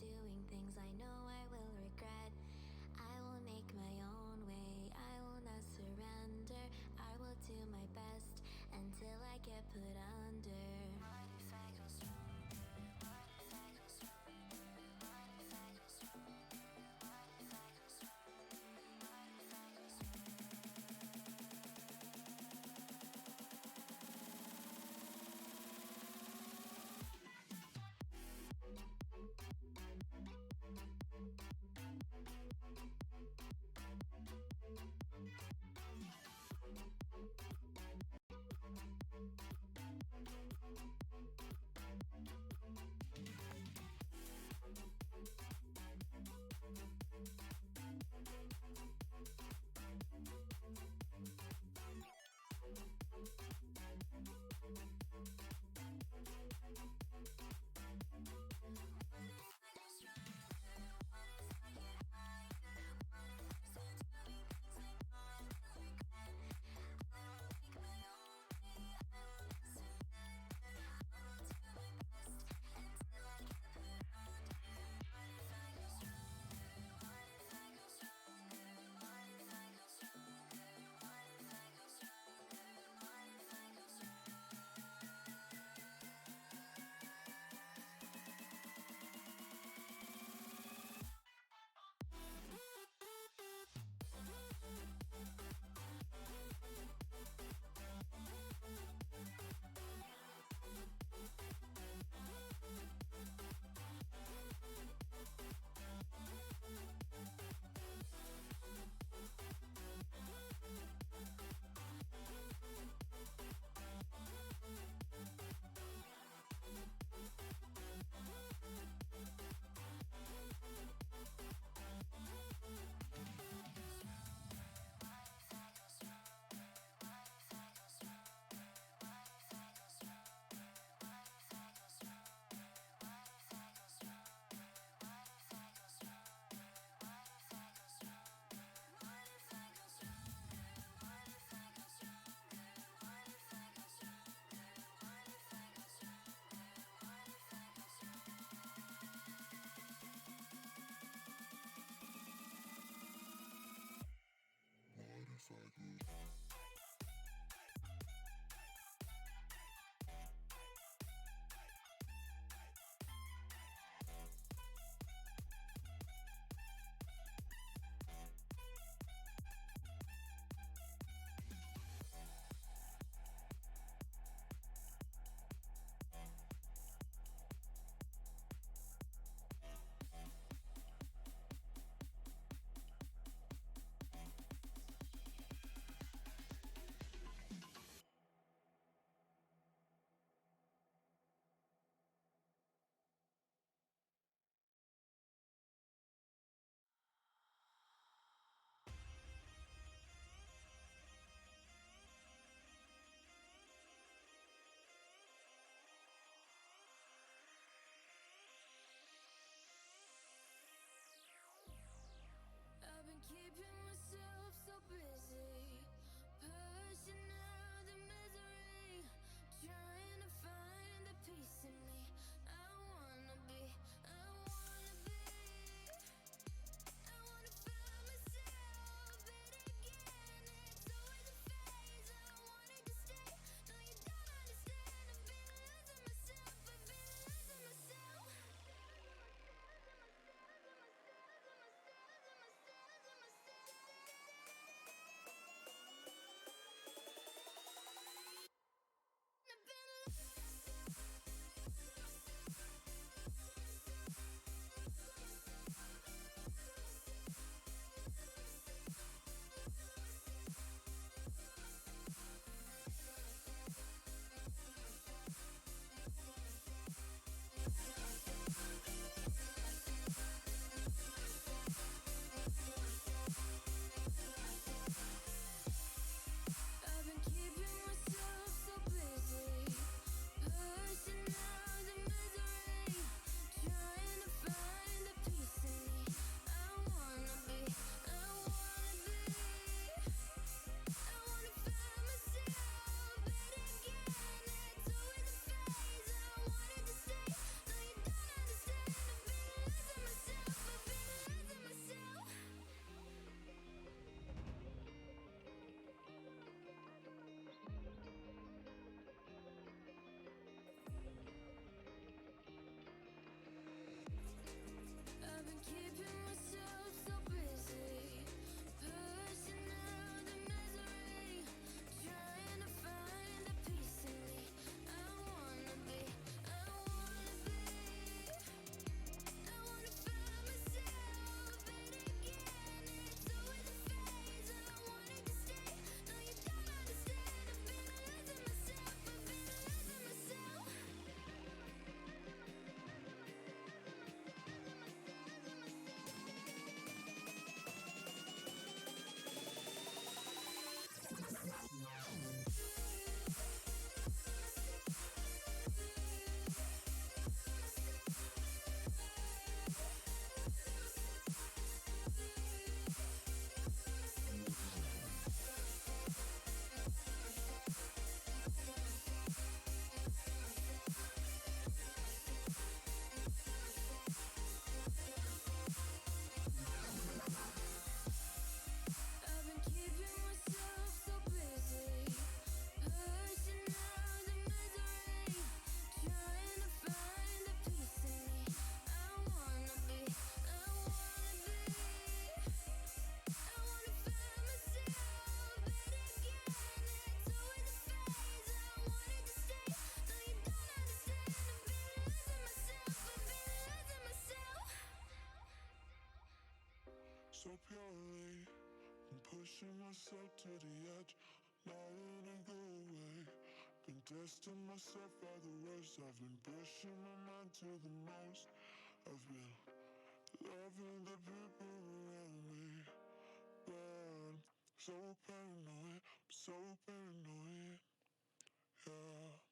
doing things I know I will regret. I will make my own way, I will not surrender. I will do my best until I get put under. What if I go stronger? What if I go stronger? What if I go stronger? What if I go stronger? What if I go pushing myself to the edge, not wanna go away. Been testing myself by the worst. I've been pushing my mind to the most. I've been loving the people around me, but I'm so paranoid, so paranoid, yeah.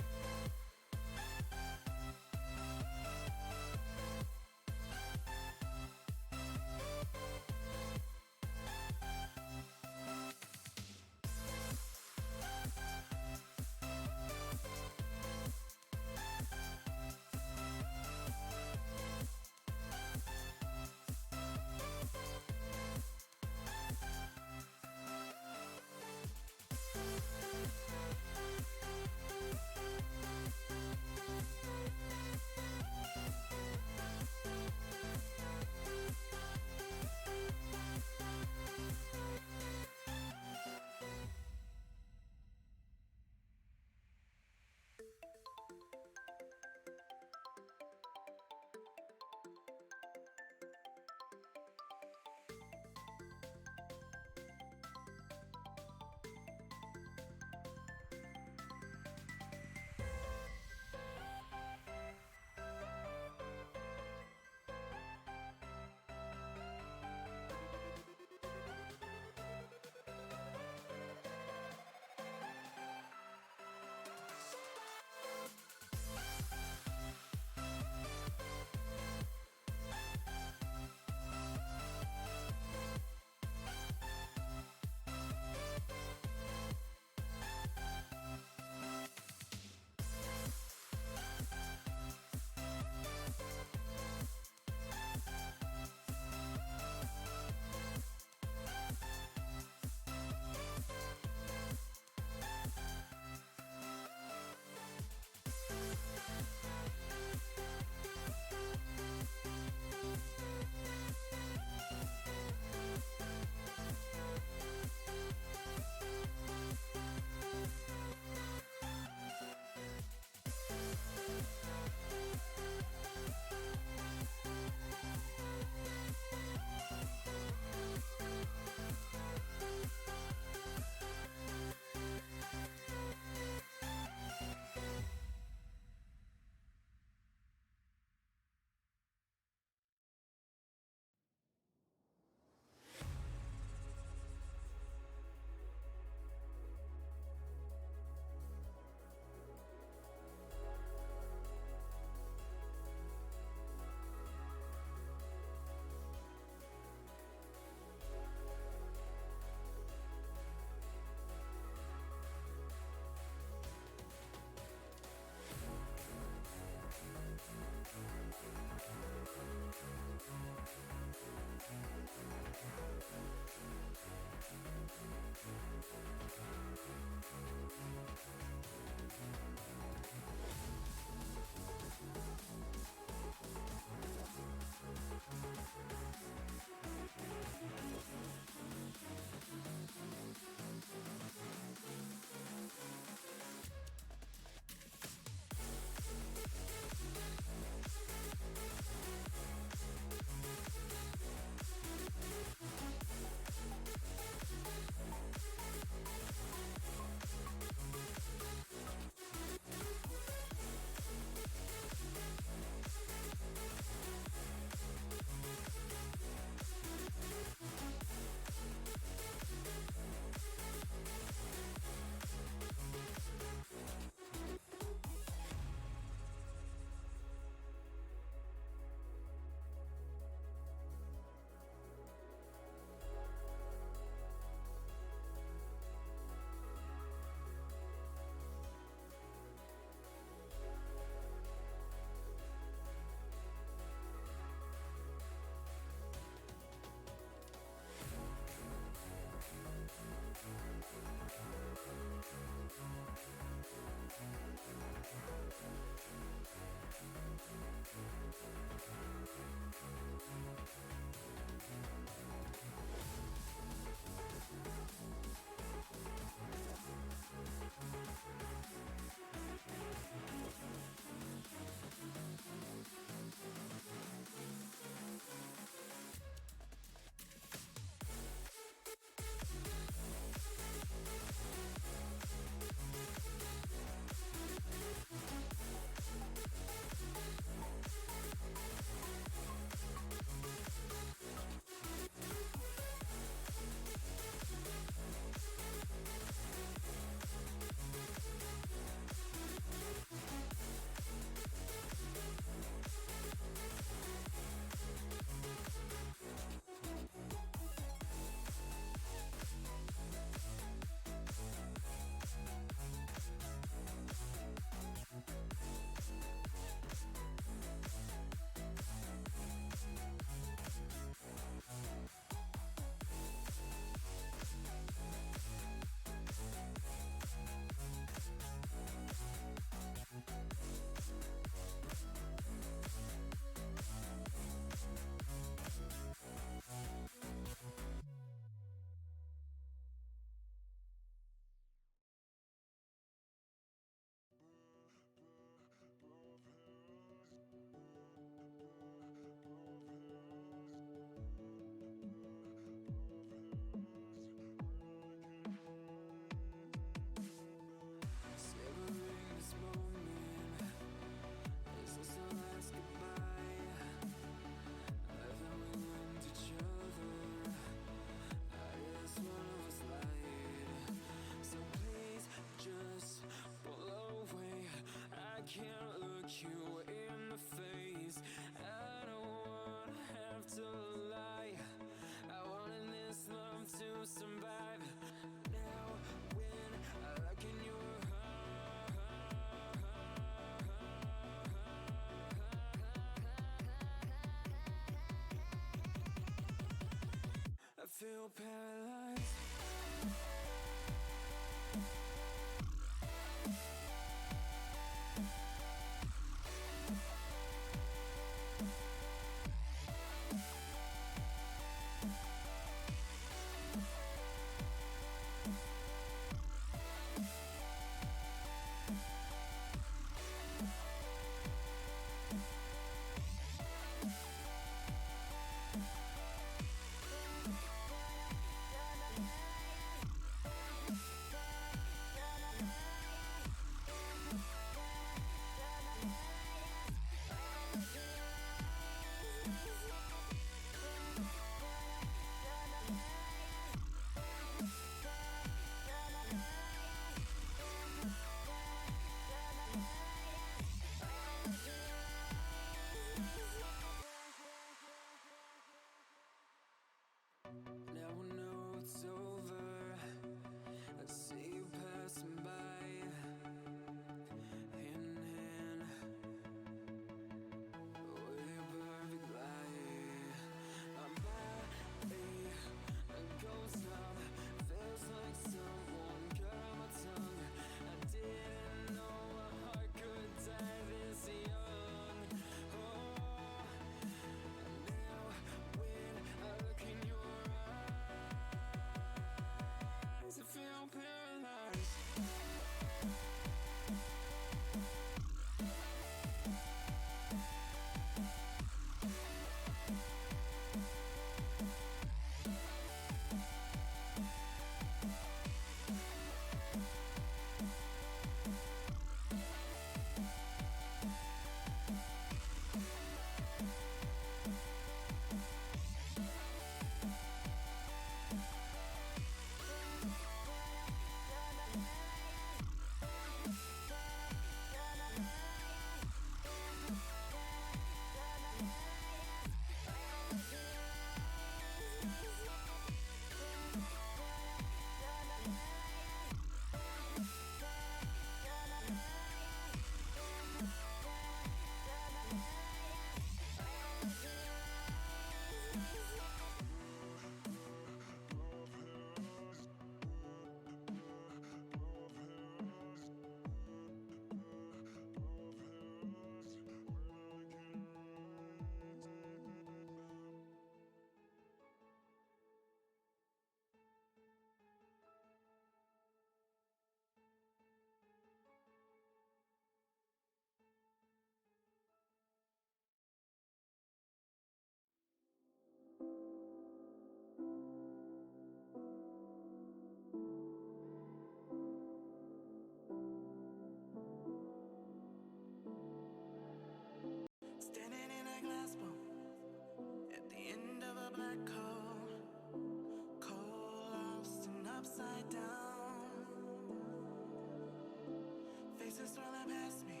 faces rolling past me,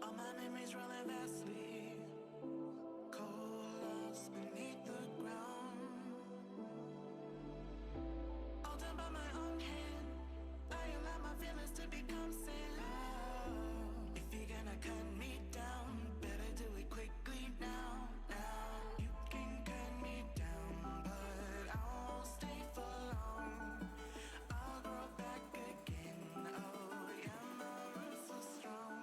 all my memories rolling vastly. Cold lost beneath the ground. All done by my own hand. I allow my feelings to become sand. If you're gonna cut me down, better do it quickly now. You can cut me down, but I won't stay for long. I'll grow back again. Oh yeah, my roots are strong.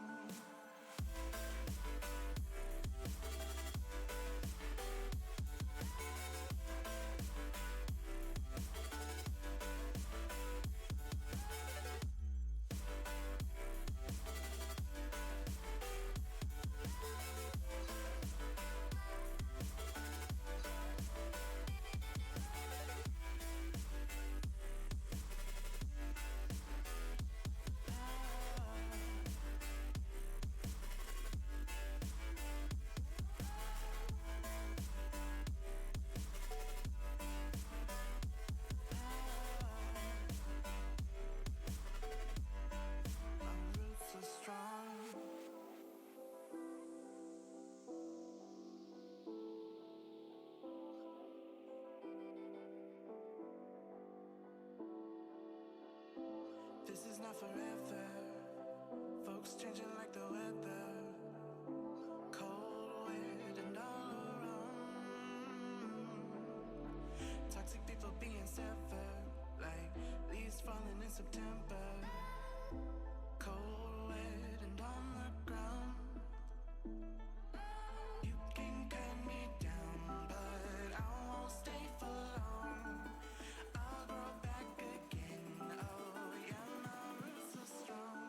My roots are strong. This is not forever. Folks changing like the weather. Cold, wet, and all around. Toxic people being severed, like leaves falling in September. Cold, wet, and on the ground. You can cut me down, but I won't stay for long. I'll grow back again. Oh yeah, my roots are strong.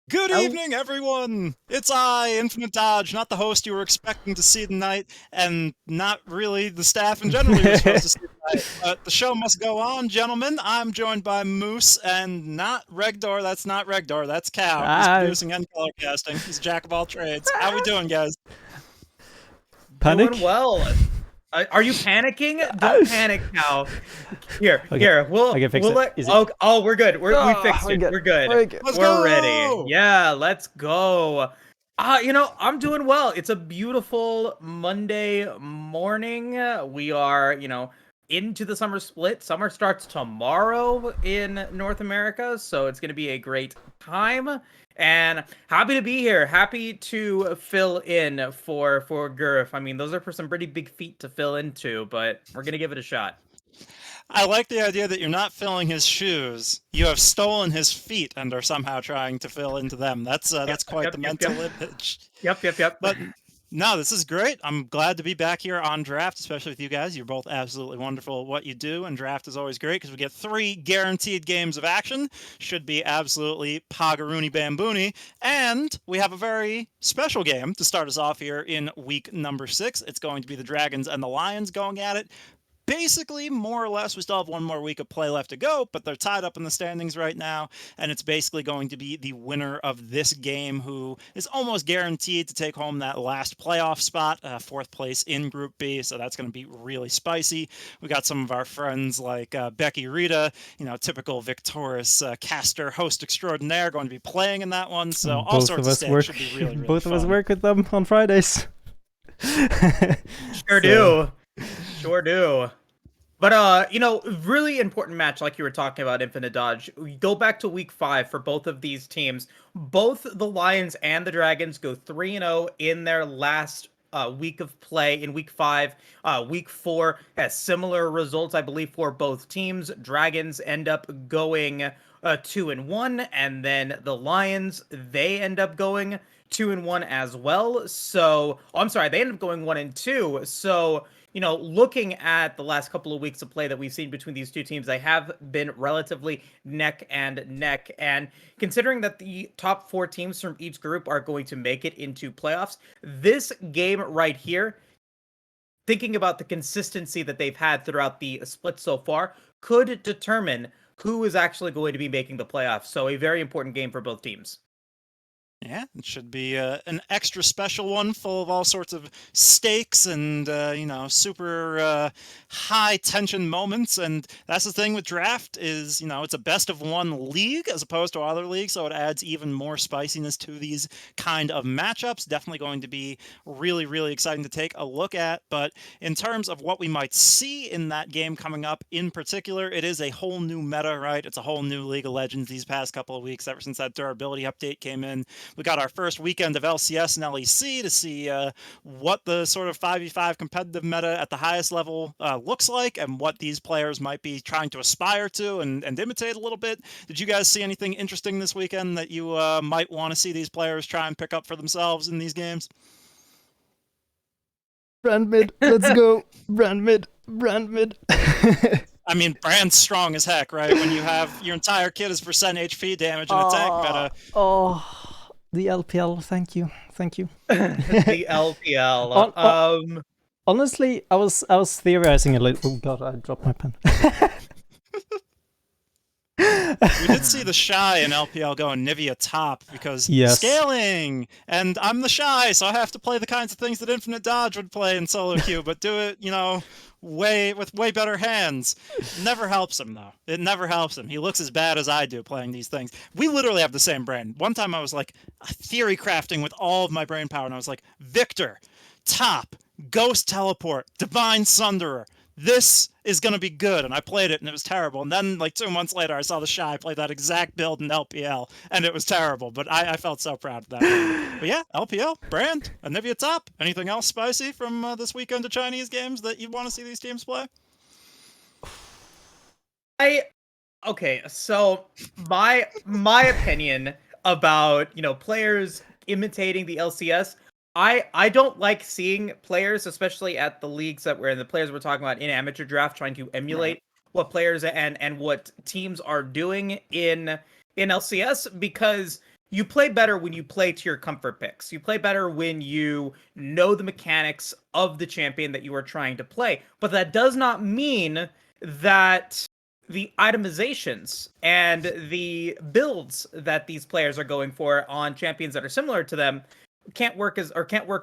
Good evening, everyone! It's I, Infinite Dodge, not the host you were expecting to see tonight, and not really the staff in general you were supposed to see tonight. But the show must go on, gentlemen. I'm joined by Moose, and not Regdor, that's not Regdor, that's Cow. He's producing and color casting. He's a jack of all trades. How we doing, guys? Panic? Doing well. Are you panicking? Don't panic now. Here, we'll fix we'll it. let. Easy. Oh, we're good. We fixed we're it. good. We're good. We're good. Let's We're go! ready. Yeah, let's go. I'm doing well. It's a beautiful Monday morning. We are, into the summer split. Summer starts tomorrow in North America, so it's going to be a great time. And happy to be here. Happy to fill in for Gurf. I mean, those are for some pretty big feet to fill into, but we're going to give it a shot. I like the idea that you're not filling his shoes. You have stolen his feet and are somehow trying to fill into them. That's quite the mental image. Yep. But no, this is great. I'm glad to be back here on Draft, especially with you guys. You're both absolutely wonderful at what you do, and Draft is always great because we get 3 guaranteed games of action. Should be absolutely Pagaroony Bamboony. And we have a very special game to start us off here in week number 6. It's going to be the Dragons and the Lions going at it. Basically, more or less, we still have 1 more week of play left to go, but they're tied up in the standings right now, and it's basically going to be the winner of this game who is almost guaranteed to take home that last playoff spot, 4th place in Group B, so that's going to be really spicy. We got some of our friends like Becky Rita, typical Victoris caster, host extraordinaire, going to be playing in that one, so all sorts of stuff should be really, really Both fun. of us work with them on Fridays. Sure do. But, really important match, like you were talking about, Infinite Dodge. We go back to week 5 for both of these teams. Both the Lions and the Dragons go 3-0 in their last week of play in week 5. Week 4 has similar results, I believe, for both teams. Dragons end up going 2-1, and then the Lions, they end up going 2-1 as well. So, I'm sorry, they end up going 1-2. So, looking at the last couple of weeks of play that we've seen between these two teams, they have been relatively neck and neck. And considering that the top 4 teams from each group are going to make it into playoffs, this game right here, thinking about the consistency that they've had throughout the split so far, could determine who is actually going to be making the playoffs. So a very important game for both teams. Yeah, it should be an extra special one full of all sorts of stakes and, super high tension moments. And that's the thing with draft is, it's a best of one league as opposed to other leagues. So it adds even more spiciness to these kind of matchups. Definitely going to be really, really exciting to take a look at. But in terms of what we might see in that game coming up in particular, it is a whole new meta, right? It's a whole new League of Legends these past couple of weeks ever since that durability update came in. We got our first weekend of LCS and LEC to see what the sort of 5v5 competitive meta at the highest level looks like and what these players might be trying to aspire to and imitate a little bit. Did you guys see anything interesting this weekend that you might want to see these players try and pick up for themselves in these games? Brand mid, let's go. Brand mid. I mean, Brand's strong as heck, right? When you have your entire kit is percent HP damage in a tank meta. The LPL, thank you. The LPL. Honestly, I was theorizing a little. Oh god, I dropped my pen. We did see the Shy in LPL go Nivea top because scaling, and I'm the Shy, so I have to play the kinds of things that Infinite Dodge would play in solo queue, but do it, with way better hands. Never helps him though. It never helps him. He looks as bad as I do playing these things. We literally have the same brain. One time I was like theory crafting with all of my brain power, and I was like, Victor, top, Ghost Teleport, Divine Sunderer. This is going to be good. And I played it and it was terrible. And then like 2 months later, I saw the Shy play that exact build in LPL and it was terrible. But I felt so proud of that. But yeah, LPL, Brand, Anivia top. Anything else spicy from this weekend of Chinese games that you want to see these teams play? Okay, so my opinion about, players imitating the LCS, I don't like seeing players, especially at the leagues that we're in, the players we're talking about in amateur draft, trying to emulate what players and what teams are doing in LCS, because you play better when you play to your comfort picks. You play better when you know the mechanics of the champion that you are trying to play. But that does not mean that the itemizations and the builds that these players are going for on champions that are similar to them can't work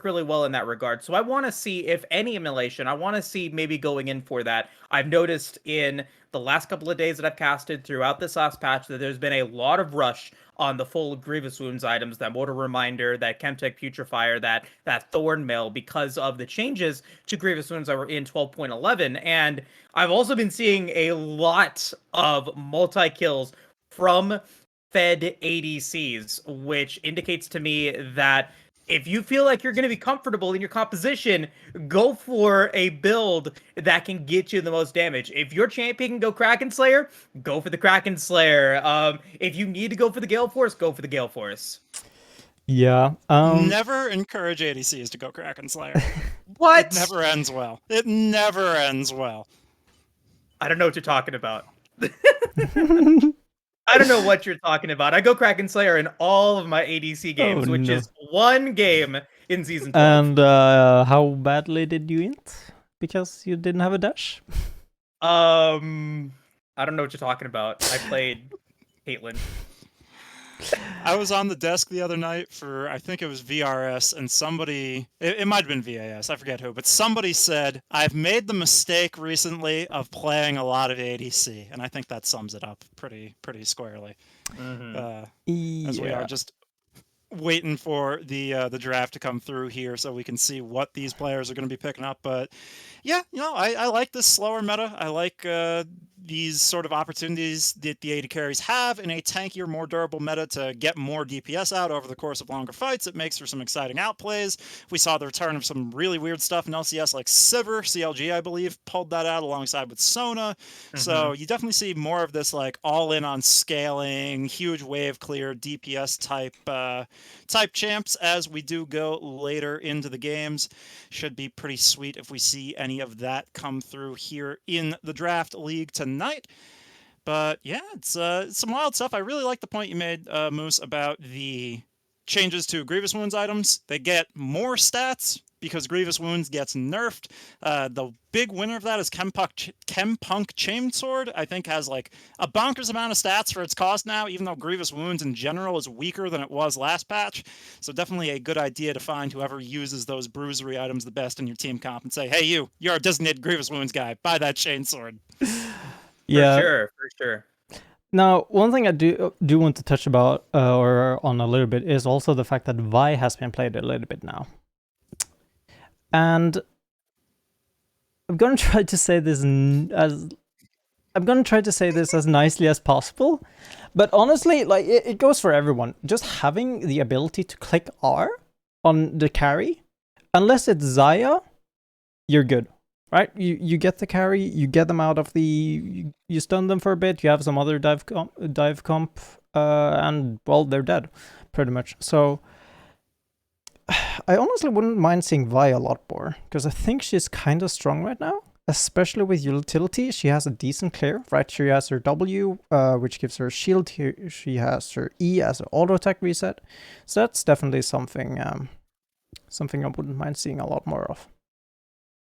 really well in that regard. So I want to see, if any emulation, I want to see maybe going in for that. I've noticed in the last couple of days that I've casted throughout this last patch that there's been a lot of rush on the full Grievous Wounds items, that Mortal Reminder, that Chemtech Putrefier, that Thorn Mail, because of the changes to Grievous Wounds that were in 12.11. And I've also been seeing a lot of multi-kills from fed ADCs, which indicates to me that if you feel like you're going to be comfortable in your composition, go for a build that can get you the most damage. If your champion can go Kraken Slayer, go for the Kraken Slayer. If you need to go for the Gale Force, go for the Gale Force. Yeah. Never encourage ADCs to go Kraken Slayer. What? It never ends well. It never ends well. I don't know what you're talking about. I don't know what you're talking about. I go Kraken Slayer in all of my ADC games, which is one game in Season 12. And how badly did you int? Because you didn't have a dash? I don't know what you're talking about. I played Caitlyn. I was on the desk the other night for, I think it was VRS, and somebody, it might have been VAS, I forget who, but somebody said, I've made the mistake recently of playing a lot of ADC, and I think that sums it up pretty squarely. As we are just waiting for the draft to come through here so we can see what these players are going to be picking up. But yeah, I like this slower meta. I like these sort of opportunities that the AD carries have in a tankier, more durable meta to get more DPS out over the course of longer fights. It makes for some exciting outplays. We saw the return of some really weird stuff in LCS, like Sivir, CLG, I believe, pulled that out alongside with Sona. So you definitely see more of this like all in on scaling, huge wave clear DPS type champs as we do go later into the games. Should be pretty sweet if we see any of that come through here in the draft league tonight. But yeah, it's some wild stuff. I really like the point you made, Moose, about the changes to Grievous Wounds items. They get more stats because Grievous Wounds gets nerfed. The big winner of that is Chempunk Chainsword. I think has like a bonkers amount of stats for its cost now, even though Grievous Wounds in general is weaker than it was last patch. So definitely a good idea to find whoever uses those bruisery items the best in your team comp and say, hey, you're a designated Grievous Wounds guy. Buy that Chainsword. Yeah. For sure. Now, one thing I do want to touch about or on a little bit is also the fact that Vi has been played a little bit now. And I'm gonna try to say this as nicely as possible, but honestly, like it goes for everyone. Just having the ability to click R on the carry, unless it's Xayah, you're good, right? You get the carry, you get them out of the, you stun them for a bit, you have some other dive comp, and well, they're dead, pretty much. So I honestly wouldn't mind seeing Vi a lot more, because I think she's kind of strong right now, especially with utility. She has a decent clear, right? She has her W, which gives her a shield. She has her E as an auto attack reset. So that's definitely something I wouldn't mind seeing a lot more of.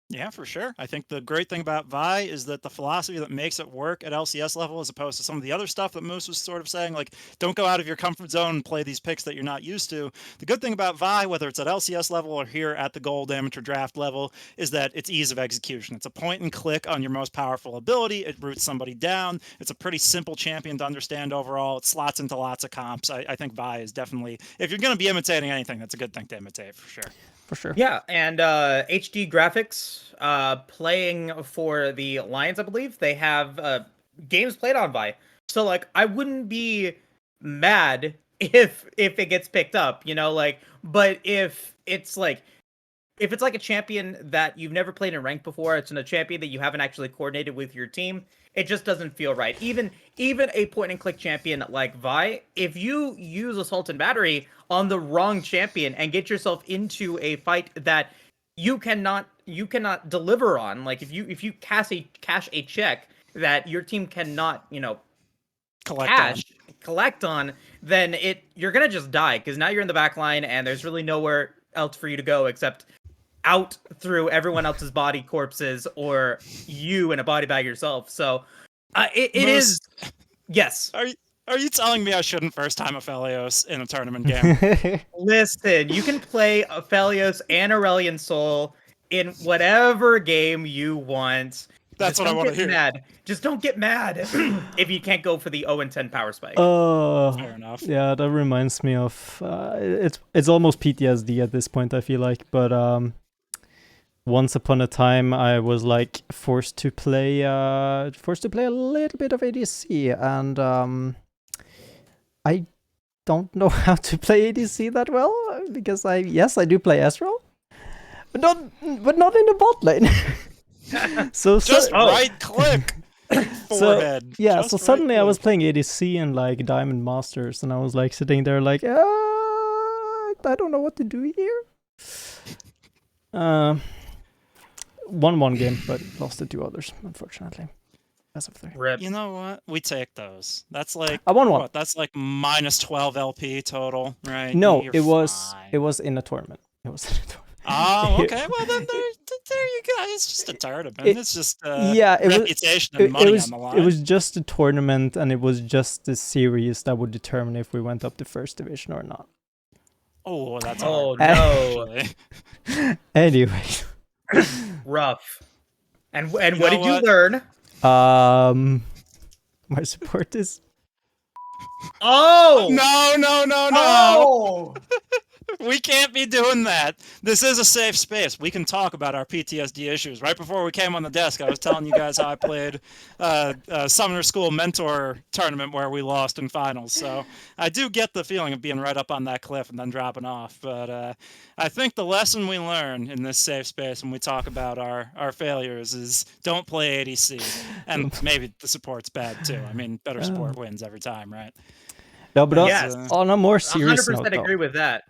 Yeah, for sure. I think the great thing about Vi is that the philosophy that makes it work at LCS level, as opposed to some of the other stuff that Moose was sort of saying, like, don't go out of your comfort zone and play these picks that you're not used to. The good thing about Vi, whether it's at LCS level or here at the Gold Amateur Draft level, is that it's ease of execution. It's a point and click on your most powerful ability. It roots somebody down. It's a pretty simple champion to understand overall. It slots into lots of comps. I think Vi is definitely, if you're going to be imitating anything, that's a good thing to imitate for sure. For sure. Yeah, and HD graphics playing for the Lions, I believe. They have games played on Vi. So, like, I wouldn't be mad if it gets picked up, you know, like, but if it's like a champion that you've never played in ranked before, it's in a champion that you haven't actually coordinated with your team, it just doesn't feel right. Even a point and click champion like Vi, if you use Assault and Battery on the wrong champion and get yourself into a fight that you cannot deliver on, like if you cash a check that your team cannot, you know, collect on, then you're gonna just die, because now you're in the back line and there's really nowhere else for you to go except out through everyone else's body corpses or you in a body bag yourself. So it is. Yes. Are you telling me I shouldn't first time Aphelios in a tournament game? Listen, you can play Aphelios and Aurelion Sol in whatever game you want. That's what I want to hear. Mad. Just don't get mad if you can't go for the 0-10 power spike. Oh, fair enough. Yeah, that reminds me of it's almost PTSD at this point, I feel like. But once upon a time, I was like forced to play a little bit of ADC, and I don't know how to play ADC that well, because I do play Ezreal, but not in the bot lane. so right click forehead. So suddenly I was playing ADC in like Diamond Masters, and I was like sitting there like, I don't know what to do here. Won one game, but lost the two others, unfortunately. As of 3. Rip. You know what? We take those. That's like I won one. What? That's like minus 12 LP total, right? No, You're it was fine. in a tournament. It was in a tournament. Oh, okay. Well, then there you go. It's just a tournament. It's just reputation and money on the line. It was just a tournament, and it was just a series that would determine if we went up to first division or not. Oh, that's no. Anyway. Rough. And what did you learn? My support is. Oh no! Oh! We can't be doing that. This is a safe space. We can talk about our PTSD issues. Right before we came on the desk, I was telling you guys how I played a Summoner School Mentor tournament where we lost in finals. So I do get the feeling of being right up on that cliff and then dropping off. But I think the lesson we learn in this safe space when we talk about our failures is don't play ADC. And maybe the support's bad too. I mean, better support wins every time, right? No, but on a more serious 100% note, agree with that.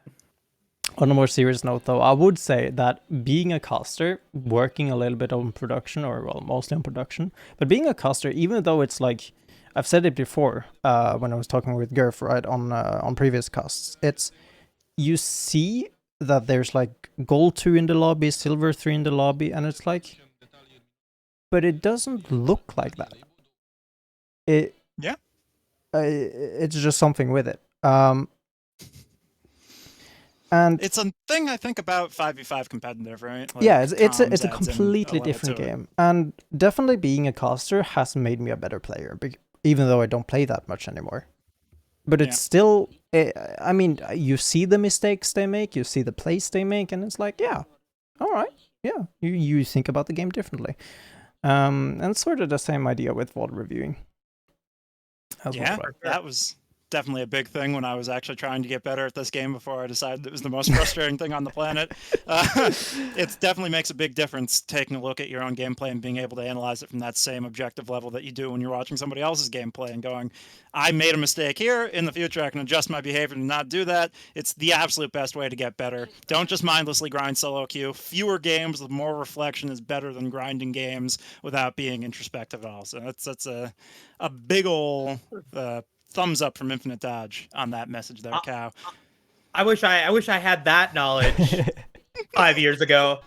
On a more serious note, though, I would say that being a caster, working a little bit on production, or well, mostly on production, but being a caster, even though it's like, I've said it before when I was talking with Gerf, right, on previous casts, it's you see that there's like gold 2 in the lobby, silver 3 in the lobby, and it's like, but it doesn't look like that. It's just something with it. And it's a thing I think about 5v5 competitive, right? Like, yeah, it's a adds in completely level different to it. game, and definitely being a caster has made me a better player, even though I don't play that much anymore. But it's still, I mean, you see the mistakes they make, you see the plays they make, and it's like, yeah, all right, yeah, you think about the game differently. And sort of the same idea with VOD reviewing. Yeah, that was definitely a big thing when I was actually trying to get better at this game before I decided it was the most frustrating thing on the planet. It definitely makes a big difference taking a look at your own gameplay and being able to analyze it from that same objective level that you do when you're watching somebody else's gameplay and going, I made a mistake here. In the future, I can adjust my behavior to not do that. It's the absolute best way to get better. Don't just mindlessly grind solo queue. Fewer games with more reflection is better than grinding games without being introspective at all. So that's a big ol' thumbs up from Infinite Dodge on that message there, Cow. I wish I had that knowledge 5 years ago.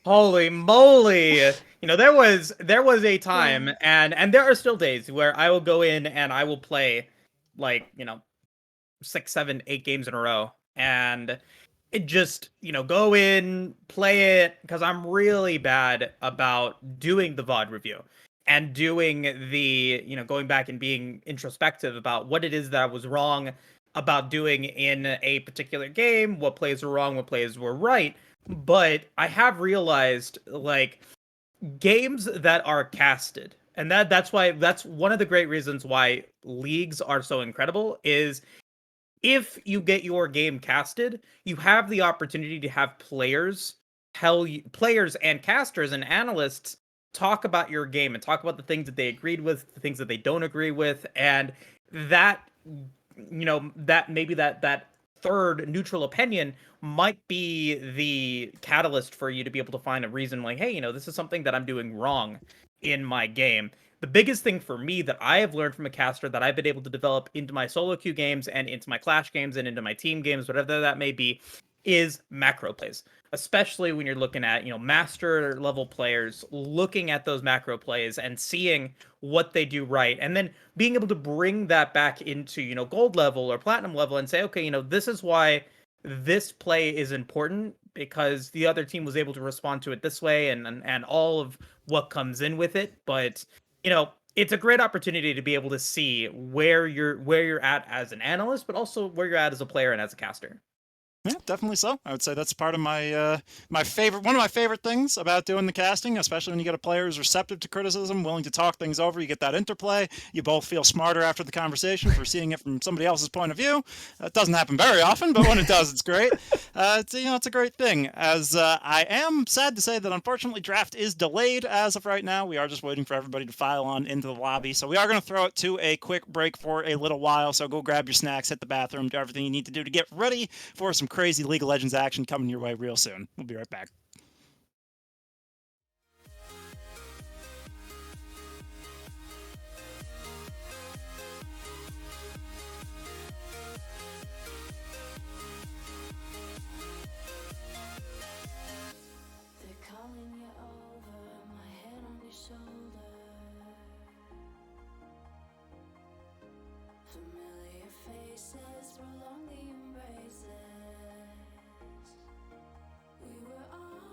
Holy moly! You know, there was a time, and there are still days where I will go in and I will play like, 6, 7, 8 games in a row, and it just, go in, play it, because I'm really bad about doing the VOD review and doing the, going back and being introspective about what it is that I was wrong about doing in a particular game, what plays were wrong, what plays were right. But I have realized, like, games that are casted, and that's one of the great reasons why leagues are so incredible, is if you get your game casted, you have the opportunity to have players players and casters and analysts talk about your game and talk about the things that they agreed with, the things that they don't agree with, and that, that maybe that third neutral opinion might be the catalyst for you to be able to find a reason, like, hey, this is something that I'm doing wrong in my game. The biggest thing for me that I have learned from a caster that I've been able to develop into my solo queue games and into my clash games and into my team games, whatever that may be, is macro plays. Especially when you're looking at, master level players, looking at those macro plays and seeing what they do right, and then being able to bring that back into, gold level or platinum level and say, okay, this is why this play is important, because the other team was able to respond to it this way, and all of what comes in with it. But it's a great opportunity to be able to see where you're at as an analyst, but also where you're at as a player and as a caster. Yeah, definitely so. I would say that's part of my my favorite, one of my favorite things about doing the casting, especially when you get a player who's receptive to criticism, willing to talk things over. You get that interplay. You both feel smarter after the conversation for seeing it from somebody else's point of view. It doesn't happen very often, but when it does, it's great. It's a great thing. As I am sad to say that unfortunately draft is delayed as of right now. We are just waiting for everybody to file on into the lobby, so we are going to throw it to a quick break for a little while. So go grab your snacks, hit the bathroom, do everything you need to do to get ready for some crazy League of Legends action coming your way real soon. We'll be right back. They're calling you over, my head on your shoulder. Familiar faces, prolong the embraces. We were on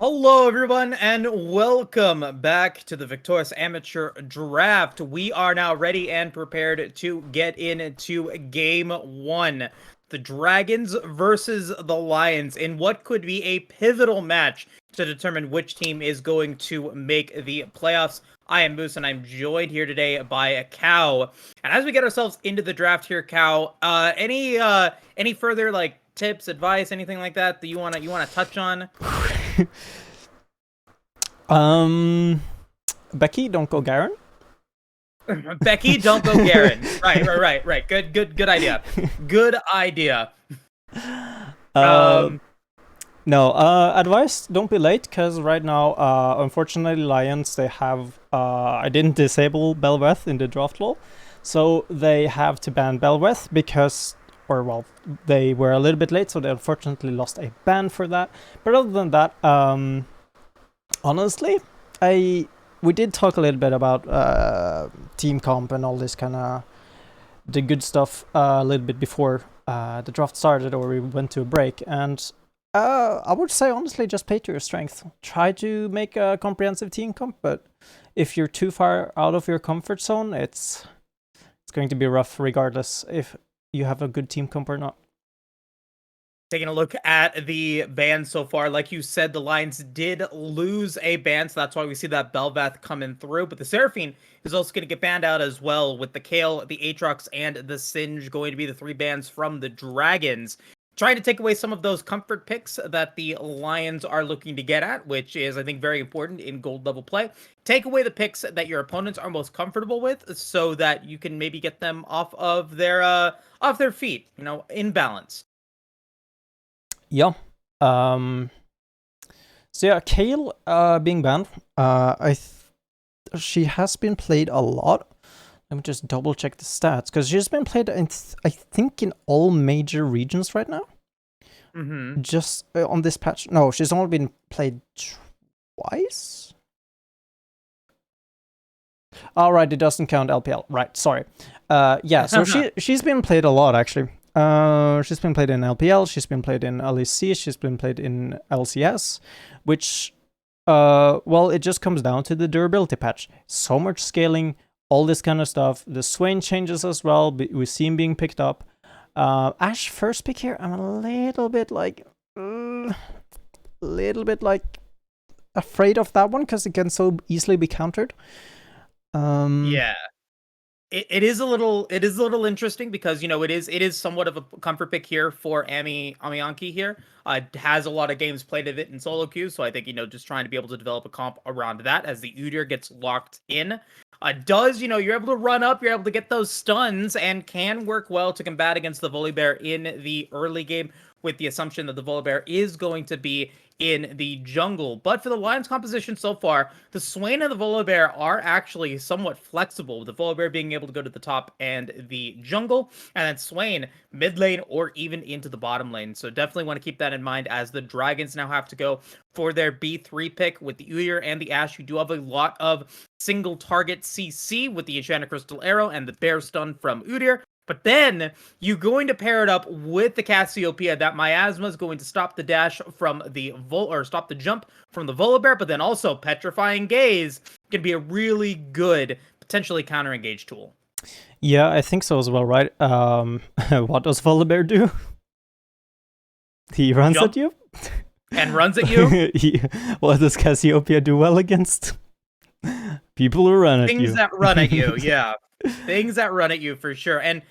Hello, everyone, and welcome back to the Victoris Amateur Draft. We are now ready and prepared to get into Game 1. The Dragons versus the Lions in what could be a pivotal match to determine which team is going to make the playoffs. I am Moose, and I'm joined here today by Cow. And as we get ourselves into the draft here, Cow, any further tips, advice, anything like that you wanna touch on? Becky, don't go Garen. Becky, don't go Garen. Right. Good idea. Good idea. No, advice, don't be late, because right now, unfortunately, Lions, they have, I didn't disable Belveth in the draft law, so they have to ban Belveth because, or well, they were a little bit late, so they unfortunately lost a ban for that. But other than that, honestly, we did talk a little bit about team comp and all this kind of the good stuff a little bit before the draft started, or we went to a break, and I would say honestly just play to your strength. Try to make a comprehensive team comp, but if you're too far out of your comfort zone, it's going to be rough regardless if you have a good team comp or not. Taking a look at the bans so far, like you said, the Lions did lose a ban, so that's why we see that Belvath coming through. But the Seraphine is also going to get banned out as well, with the Kale, the Aatrox, and the Singe going to be the 3 bans from the Dragons. Trying to take away some of those comfort picks that the Lions are looking to get at, which is, I think, very important in gold level play. Take away the picks that your opponents are most comfortable with, so that you can maybe get them off their feet, in balance. Yeah. So yeah, Kale being banned. She has been played a lot. Let me just double check the stats, because she's been played in I think in all major regions right now. Mm-hmm. Just on this patch. No, she's only been played twice. All right, it doesn't count LPL. Right, sorry. Yeah, so she's been played a lot actually. She's been played in LPL, she's been played in LEC, she's been played in LCS, which, well, it just comes down to the durability patch. So much scaling, all this kind of stuff. The Swain changes as well, we see him being picked up. Ashe first pick here, I'm a little bit afraid of that one, because it can so easily be countered. Yeah. It is a little interesting, because it is somewhat of a comfort pick here for Amianki here. Has a lot of games played of it in solo queue, so I think just trying to be able to develop a comp around that as the Udyr gets locked in. You're able to run up, you're able to get those stuns, and can work well to combat against the Volibear in the early game, with the assumption that the Volibear is going to be in the jungle. But for the Lions composition so far, the Swain and the Volibear are actually somewhat flexible, with the Volibear being able to go to the top and the jungle, and then Swain mid lane or even into the bottom lane. So definitely want to keep that in mind, as the Dragons now have to go for their B3 pick with the Udyr and the Ashe. You do have a lot of single target CC with the Enchanted Crystal Arrow and the Bear Stun from Udyr. But then you're going to pair it up with the Cassiopeia. That Miasma is going to stop the dash from the stop the jump from the Volibear, but then also Petrifying Gaze can be a really good, potentially counter-engage tool. Yeah, I think so as well, right? What does Volibear do? He runs Jump at you? And runs at you? What does Cassiopeia do well against? People who run at you. Things that run at you, yeah. Things that run at you for sure. And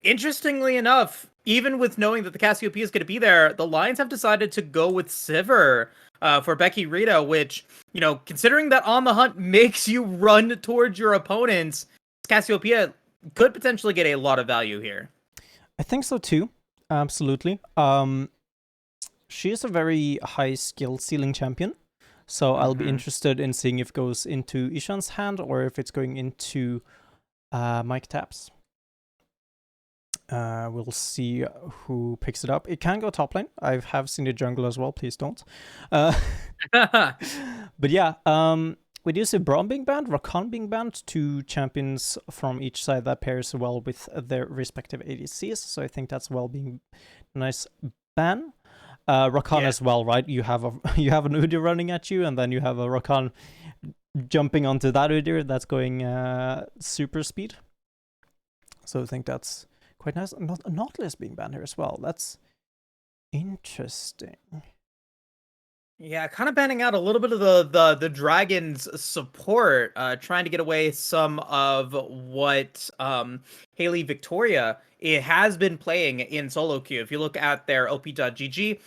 interestingly enough, even with knowing that the Cassiopeia is going to be there, the Lions have decided to go with Sivir for Becky Rita, which, considering that On the Hunt makes you run towards your opponents, Cassiopeia could potentially get a lot of value here. I think so too. Absolutely. She is a very high skill ceiling champion. So I'll be interested in seeing if it goes into Ishan's hand or if it's going into Mike Taps. We'll see who picks it up. It can go top lane. I have seen the jungle as well. Please don't. But yeah, we do see Braum being banned, Rakan being banned, 2 champions from each side that pairs well with their respective ADCs. So I think that's well being nice ban. Rakan Yeah. as well, right? You have you have an Udyr running at you, and then you have a Rakan jumping onto that Udyr that's going super speed. So I think that's quite nice. Nautilus being banned here as well. That's interesting. Yeah, kind of banning out a little bit of the Dragons' support, trying to get away some of what Haley Victoria it has been playing in solo queue. If you look at their op.gg,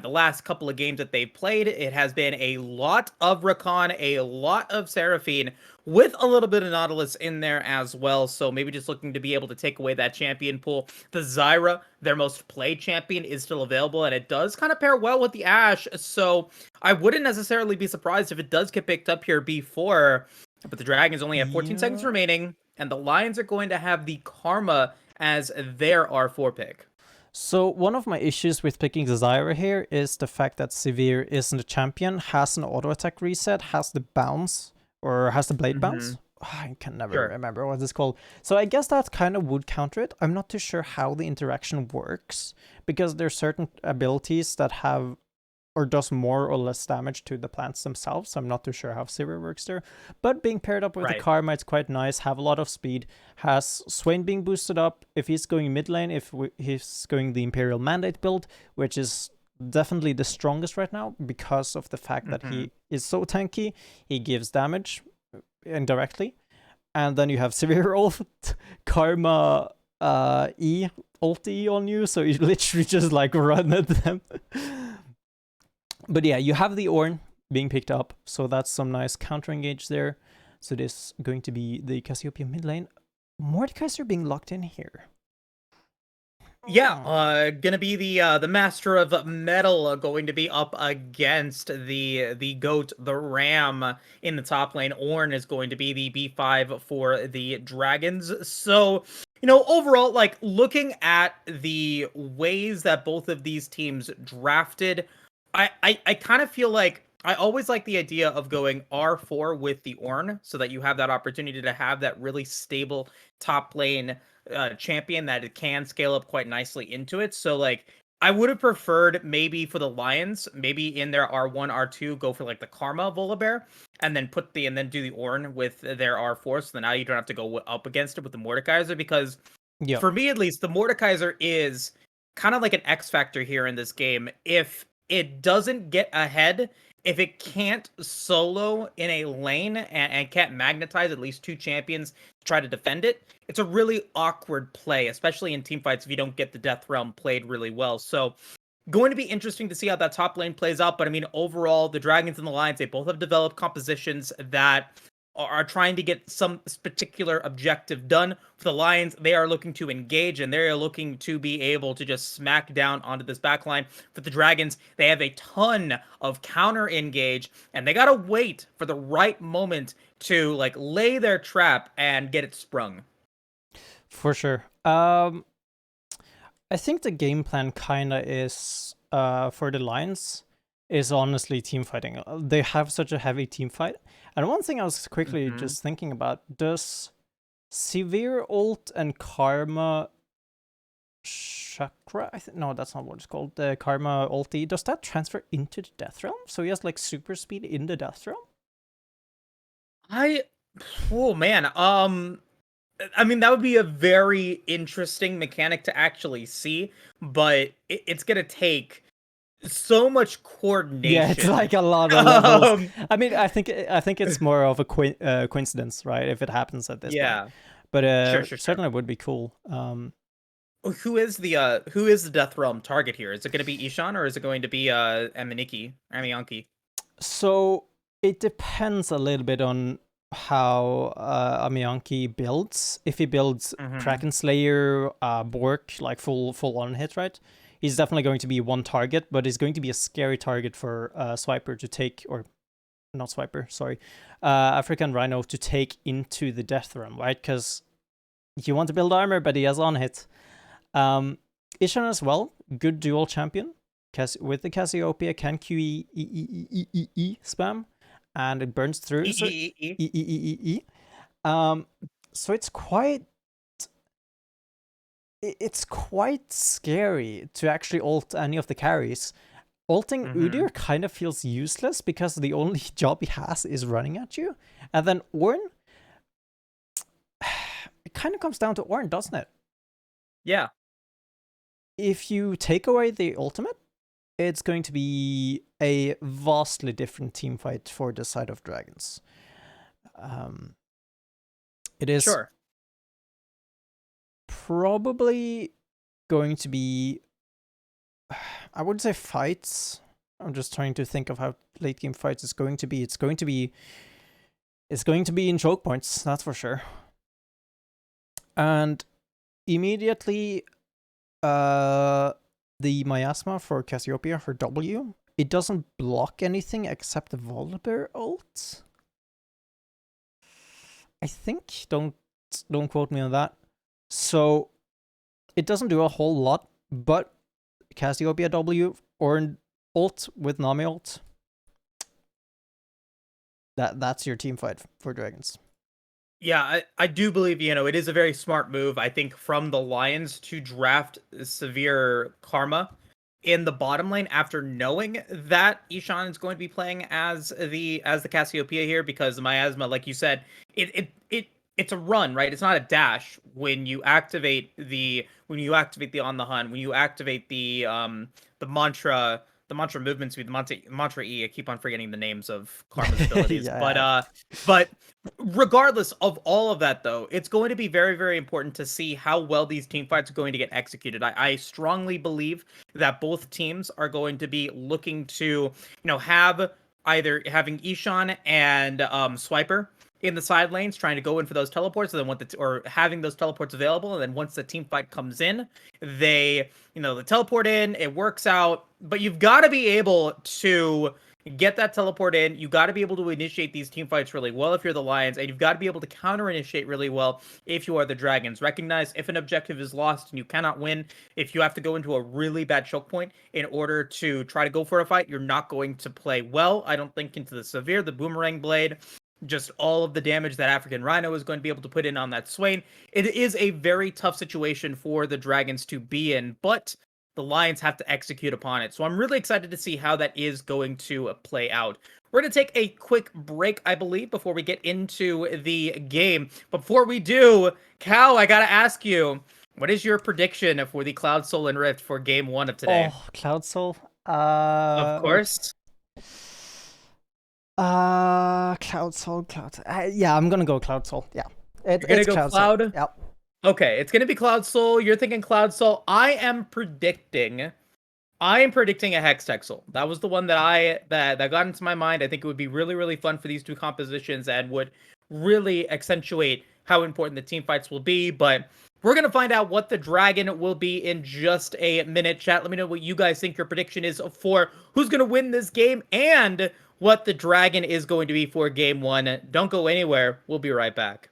the last couple of games that they've played, it has been a lot of Rakan, a lot of Seraphine, with a little bit of Nautilus in there as well. So maybe just looking to be able to take away that champion pool. The Zyra, their most played champion, is still available, and it does kind of pair well with the Ashe. So I wouldn't necessarily be surprised if it does get picked up here before. But the Dragons only have 14 seconds remaining, and the Lions are going to have the Karma as their R4 pick. So one of my issues with picking the Zyra here is the fact that Severe isn't a champion, has an auto attack reset, has the bounce, or has the blade bounce. I can never remember what it's called. So I guess that kind of would counter it. I'm not too sure how the interaction works, because there's certain abilities that have or does more or less damage to the plants themselves. I'm not too sure how Sivir works there. But being paired up with the Karma, it's quite nice. Have a lot of speed. Has Swain being boosted up if he's going mid lane, if he's going the Imperial Mandate build, which is definitely the strongest right now because of the fact that he is so tanky. He gives damage indirectly. And then you have Sivir ult, Karma ulti on you, so you literally just like run at them. But yeah, you have the Ornn being picked up, so that's some nice counter engage there. So this is going to be the Cassiopeia mid lane. Mordekaiser being locked in here. Yeah, gonna be the Master of Metal going to be up against the Goat, the Ram in the top lane. Ornn is going to be the B5 for the Dragons. So, you know, overall, like looking at the ways that both of these teams drafted, I kind of feel like I always like the idea of going R4 with the Ornn so that you have that opportunity to have that really stable top lane champion that it can scale up quite nicely into it. So like I would have preferred maybe for the Lions, maybe in their R1, R2, go for like the Karma Volibear and then do the Ornn with their R4. So now you don't have to go up against it with the Mordekaiser, because for me at least, the Mordekaiser is kind of like an X factor here in this game. If it doesn't get ahead, if it can't solo in a lane and can't magnetize at least two champions to try to defend it, it's a really awkward play, especially in teamfights if you don't get the Death Realm played really well. So going to be interesting to see how that top lane plays out. But I mean, overall, the Dragons and the Lions, they both have developed compositions that are trying to get some particular objective done. For the Lions, they are looking to engage, and they're looking to be able to just smack down onto this backline. For the Dragons, they have a ton of counter engage, and they gotta wait for the right moment to like lay their trap and get it sprung. For sure. I think the game plan kinda is for the Lions is honestly team fighting. They have such a heavy team fight. And one thing I was quickly just thinking about, does Severe ult and Karma Chakra? No, that's not what it's called. The Karma ulti, does that transfer into the Death Realm? So he has like super speed in the Death Realm? Oh man, I mean, that would be a very interesting mechanic to actually see, but it's gonna take so much coordination. Yeah, it's like a lot of levels. I mean, I think it's more of a coincidence, right? If it happens at this point. But certainly would be cool. Who is the Death Realm target here? Is it going to be Ishan or is it going to be Amianki? So it depends a little bit on how Amianki builds. If he builds Kraken Slayer, Bork, like full on hit, right? He's definitely going to be one target, but he's going to be a scary target for Swiper to take, or not Swiper, sorry, African Rhino to take into the Death Realm, right? Because you want to build armor, but he has on hit. Ishan as well, good dual champion. With the Cassiopeia, can QE spam, and it burns through. So it's quite scary to actually ult any of the carries. ulting Udyr kind of feels useless because the only job he has is running at you. And then Ornn, it kind of comes down to Ornn, doesn't it? Yeah. If you take away the ultimate, it's going to be a vastly different team fight for the side of Dragons. It is probably going to be, I wouldn't say fights. I'm just trying to think of how late game fights is going to be. It's going to be in choke points, that's for sure. And immediately, the miasma for Cassiopeia for W, it doesn't block anything except the Volibear ult. I think. Don't quote me on that. So it doesn't do a whole lot, but Cassiopeia W or an ult with Nami ult. That's your team fight for Dragons. Yeah, I do believe, it is a very smart move, I think, from the Lions to draft Severe Karma in the bottom lane after knowing that Ishan is going to be playing as the Cassiopeia here, because the miasma, like you said, it's a run, right? It's not a dash when you activate the on the hunt, when you activate the mantra movement speed, the mantra E. I keep on forgetting the names of Karma's abilities. Yeah. But regardless of all of that, though, it's going to be very, very important to see how well these team fights are going to get executed. I strongly believe that both teams are going to be looking to, have either having Ishan and Swiper in the side lanes trying to go in for those teleports, and then or having those teleports available, and then once the team fight comes in, they teleport in, it works out, but you've got to be able to get that teleport in. You got to be able to initiate these team fights really well if you're the Lions, and you've got to be able to counter initiate really well if you are the Dragons. Recognize if an objective is lost and you cannot win, if you have to go into a really bad choke point in order to try to go for a fight, you're not going to play well, I don't think, into the Severe, the Boomerang Blade, just all of the damage that African Rhino is going to be able to put in on that Swain. It is a very tough situation for the Dragons to be in, but the Lions have to execute upon it. So I'm really excited to see how that is going to play out. We're going to take a quick break, I believe, before we get into the game. Before we do, Cal, I got to ask you, what is your prediction for the Cloud Soul and Rift for Game 1 of today? Oh, Cloud Soul. Of course. Cloud Soul. Yeah, I'm gonna go Cloud Soul. Yeah, You're gonna go Cloud. Soul. Yep. Okay, it's gonna be Cloud Soul. You're thinking Cloud Soul. I am predicting a Hextech Soul. That was the one that that got into my mind. I think it would be really, really fun for these two compositions and would really accentuate how important the team fights will be. But we're gonna find out what the Dragon will be in just a minute. Chat, let me know what you guys think your prediction is for who's gonna win this game and what the Dragon is going to be for Game 1. Don't go anywhere. We'll be right back.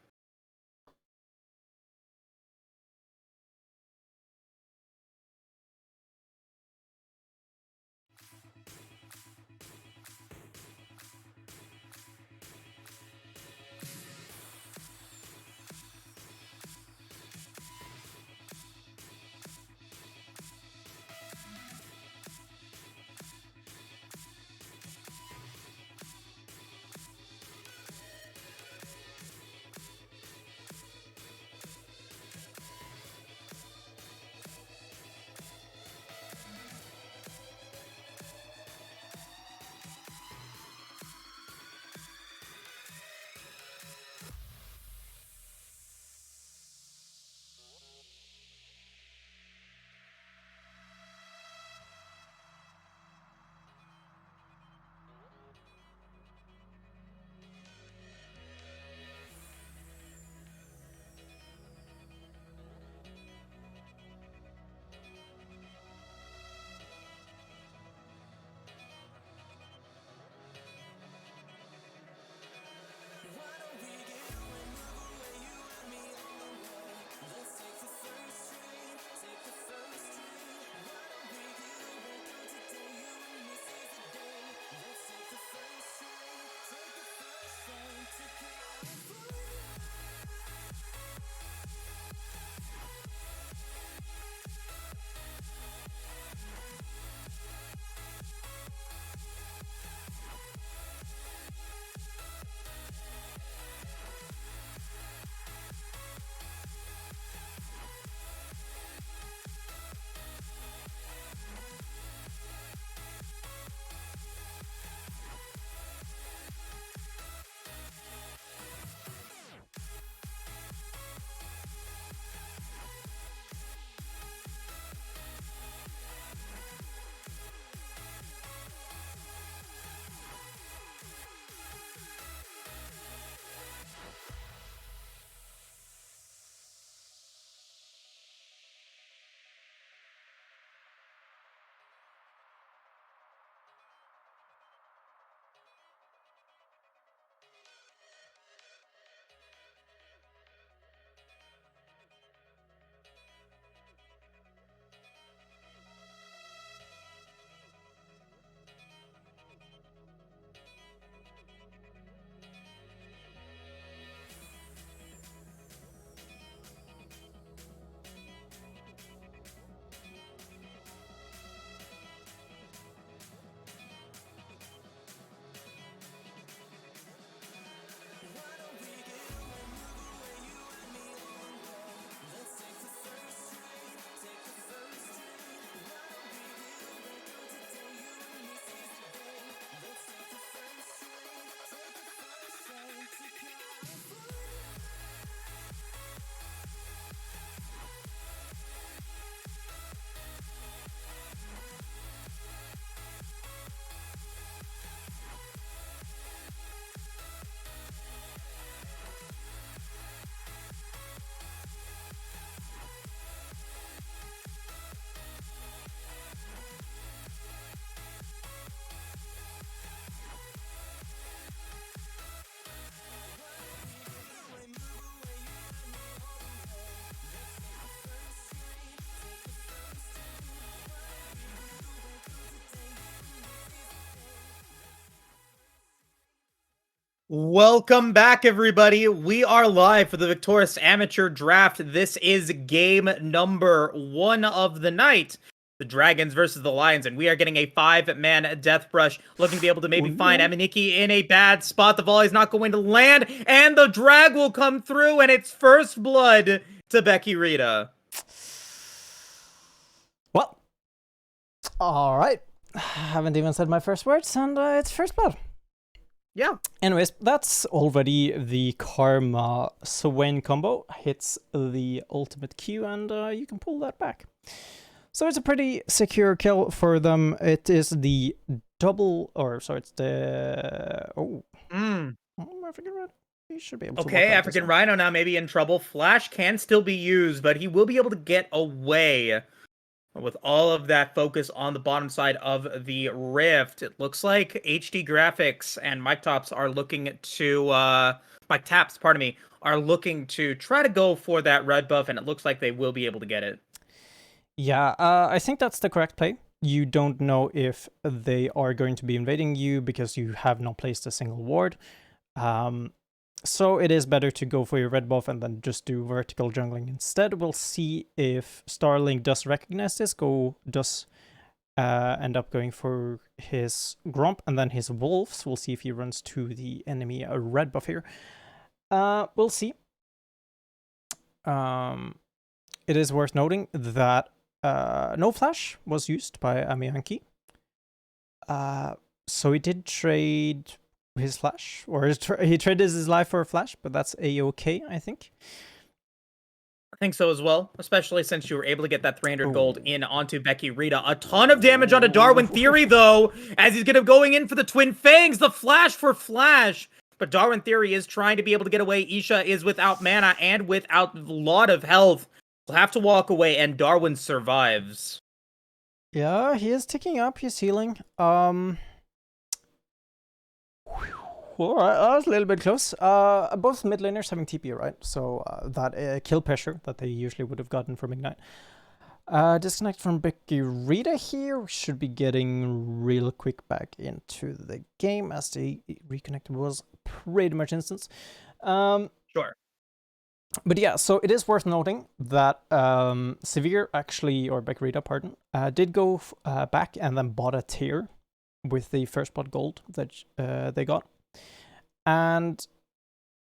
Welcome back, everybody. We are live for the Victoris Amateur Draft. This is game number 1 of the night. The Dragons versus the Lions, and we are getting a 5-man death brush, looking to be able to maybe find Amaniki in a bad spot. The volley's not going to land, and the drag will come through, and it's first blood to Becky Rita. Well, all right. Haven't even said my first words, and it's first blood. Yeah. Anyways, that's already the Karma Swain combo. Hits the ultimate Q, and you can pull that back. So it's a pretty secure kill for them. It is the double, or sorry, it's the African Rhino. He should be able to. Okay, African Rhino now maybe in trouble. Flash can still be used, but he will be able to get away with all of that focus on the bottom side of the Rift. It looks like HD Graphics and Mike Tops are looking to Mike Taps, pardon me, are looking to try to go for that red buff, and it looks like they will be able to get it. Yeah, I think that's the correct play. You don't know if they are going to be invading you because you have not placed a single ward. So it is better to go for your red buff and then just do vertical jungling instead. We'll see if Starling does recognize this, does end up going for his Gromp and then his Wolves. We'll see if he runs to the enemy a red buff here. We'll see. It is worth noting that no flash was used by Amianki. So he did trade his flash, or he traded his life for a flash, but that's a-okay, I think. I think so as well, especially since you were able to get that 300 gold in onto Becky Rita. A ton of damage onto Darwin Theory, though, as he's going in for the Twin Fangs, the flash for flash. But Darwin Theory is trying to be able to get away. Isha is without mana and without a lot of health. Will have to walk away, and Darwin survives. Yeah, he is ticking up. He's healing. All right, that was a little bit close. Both mid laners having TP, right? So that kill pressure that they usually would have gotten from Ignite. Disconnect from Becky Rita here. We should be getting real quick back into the game as the reconnect was pretty much instant. Sure. But yeah, so it is worth noting that Severe actually, or Becky Rita, pardon, did go back and then bought a tier with the first blood gold that they got. And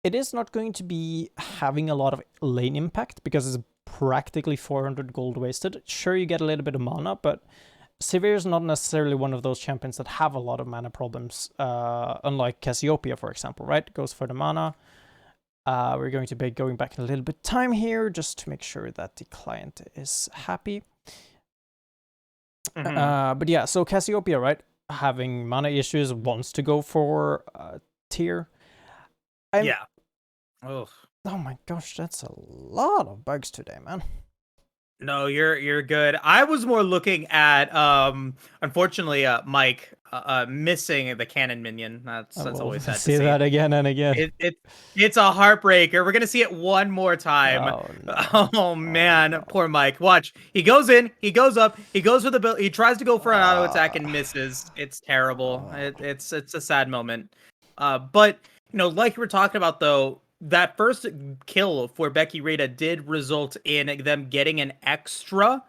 it is not going to be having a lot of lane impact because it's practically 400 gold wasted. Sure, you get a little bit of mana, but Severe is not necessarily one of those champions that have a lot of mana problems, unlike Cassiopeia, for example, right? Goes for the mana. We're going to be going back in a little bit time here just to make sure that the client is happy. But yeah, so Cassiopeia, right? Having mana issues, wants to go for tier. Yeah. Oh my gosh, that's a lot of bugs today, man. No, you're good. I was more looking at unfortunately Mike missing the cannon minion. That's always sad to see. That again and again. It's a heartbreaker. We're gonna see it one more time. Oh, no. Oh man, poor Mike. Watch. He goes in, he goes up, he goes for the build, he tries to go for an auto attack and misses. It's terrible. It's a sad moment. But you know, like we were talking about though, that first kill for Becky Rita did result in them getting an extra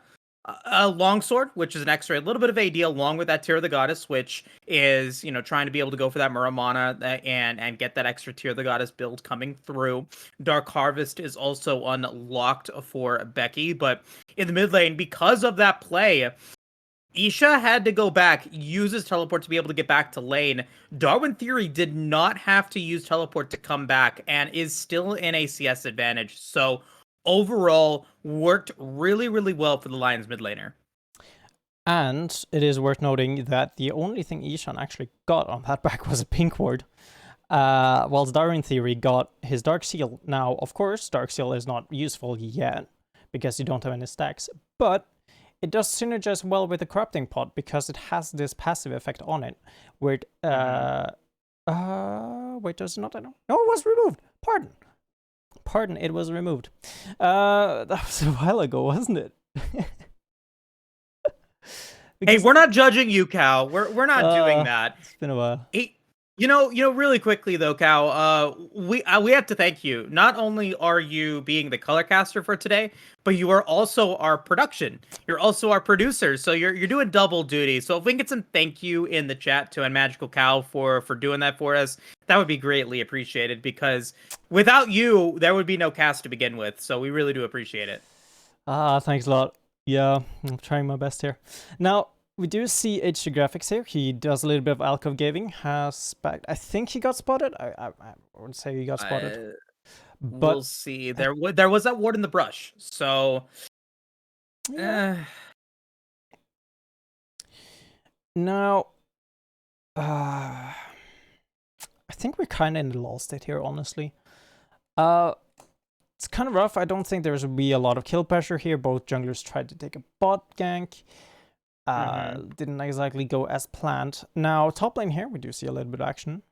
longsword, which is an extra, a little bit of AD along with that Tear of the Goddess, which is, you know, trying to be able to go for that Muramana and get that extra Tear of the Goddess build coming through. Dark Harvest is also unlocked for Becky, but in the mid lane, because of that play, Isha had to go back, use his teleport to be able to get back to lane. Darwin Theory did not have to use teleport to come back and is still in a CS advantage. So overall, worked really, really well for the Lions mid laner. And it is worth noting that the only thing Ishan actually got on that back was a pink ward. Whilst Darwin Theory got his Dark Seal. Now, of course, Dark Seal is not useful yet because you don't have any stacks, but it does synergize well with the Corrupting Pod because it has this passive effect on it, where it, wait, does it not? No, it was removed. Pardon, it was removed. That was a while ago, wasn't it? Hey, we're not judging you, Cal. We're not doing that. It's been a while. Really quickly though, Cal, we have to thank you. Not only are you being the color caster for today, but you are also our production. You're also our producer, so you're doing double duty. So if we can get some thank you in the chat to Unmagical Cow for doing that for us, that would be greatly appreciated. Because without you, there would be no cast to begin with. So we really do appreciate it. Thanks a lot. Yeah, I'm trying my best here. Now, we do see HG Graphics here. He does a little bit of alcove gaming. Has backed. I think he got spotted. I would say he got spotted. But We'll see. There was that ward in the brush. So yeah. Now, I think we're kind of in the lull state here, honestly. It's kind of rough. I don't think there's be a lot of kill pressure here. Both junglers tried to take a bot gank. Didn't exactly go as planned. Now, top lane here, we do see a little bit of action.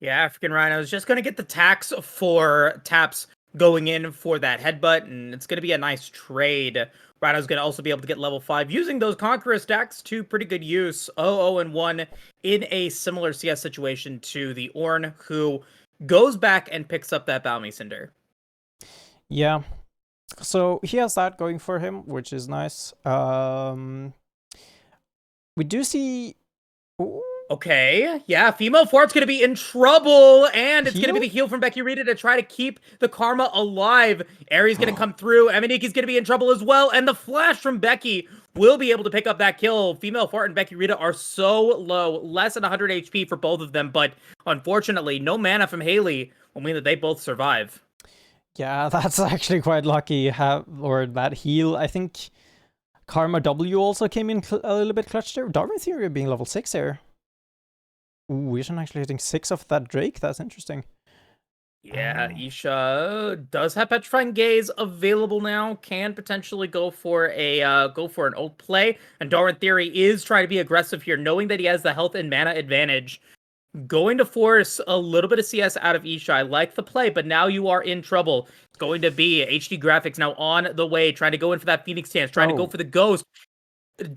Yeah, African Rhino is just going to get the tax for taps going in for that headbutt, and it's going to be a nice trade. Rhino's going to also be able to get level 5 using those Conqueror stacks to pretty good use. 0-0-1 in a similar CS situation to the Ornn, who goes back and picks up that Balmy Cinder. Yeah. So he has that going for him, which is nice. We do see... Ooh. Okay, yeah, Female Fort's going to be in trouble, and it's going to be the heal from Becky Rita to try to keep the Karma alive. Aries going to come through, Eminiki's going to be in trouble as well, and the flash from Becky will be able to pick up that kill. Female Fort and Becky Rita are so low, less than 100 HP for both of them, but unfortunately, no mana from Haley will mean that they both survive. Yeah, that's actually quite lucky, or that heal. I think Karma W also came in a little bit clutch there. Darwin Theory being level 6 here. Ooh, Ishan actually hitting 6 off that Drake. That's interesting. Yeah, Isha does have Petrifying Gaze available now. Can potentially go for an ult play. And Darwin Theory is trying to be aggressive here, knowing that he has the health and mana advantage. Going to force a little bit of CS out of Isha. I like the play, but now you are in trouble. It's going to be HD Graphics now on the way, trying to go in for that Phoenix stance, trying to go for the Ghost.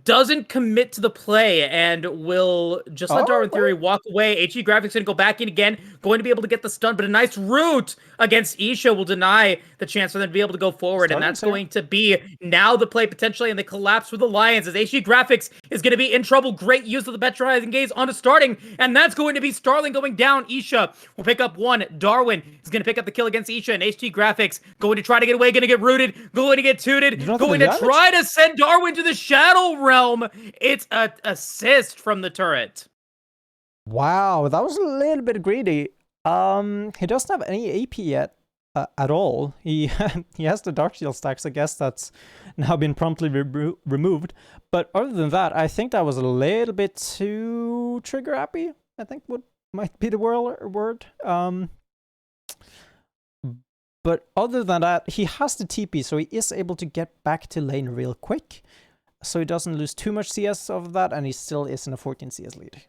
Doesn't commit to the play and will just let Darwin Theory walk away. HG Graphics going to go back in again, going to be able to get the stun, but a nice root against Isha will deny the chance for them to be able to go forward, and that's going to be now the play potentially, and the collapse for the Lions as HG Graphics is going to be in trouble. Great use of the Petrifying Gaze onto starting, and that's going to be Starling going down. Isha will pick up one. Darwin is going to pick up the kill against Isha, and HG Graphics going to try to get away, going to get rooted, going to get tooted, going to try to send Darwin to the Shadow Realm. It's an assist from the turret. Wow, that was a little bit greedy. He doesn't have any AP yet at all. He he has the Dark Shield stacks. I guess that's now been promptly removed. But other than that, I think that was a little bit too trigger happy. I think might be the word. But other than that, he has the TP, so he is able to get back to lane real quick. So he doesn't lose too much CS of that, and he still is in a 14 CS lead.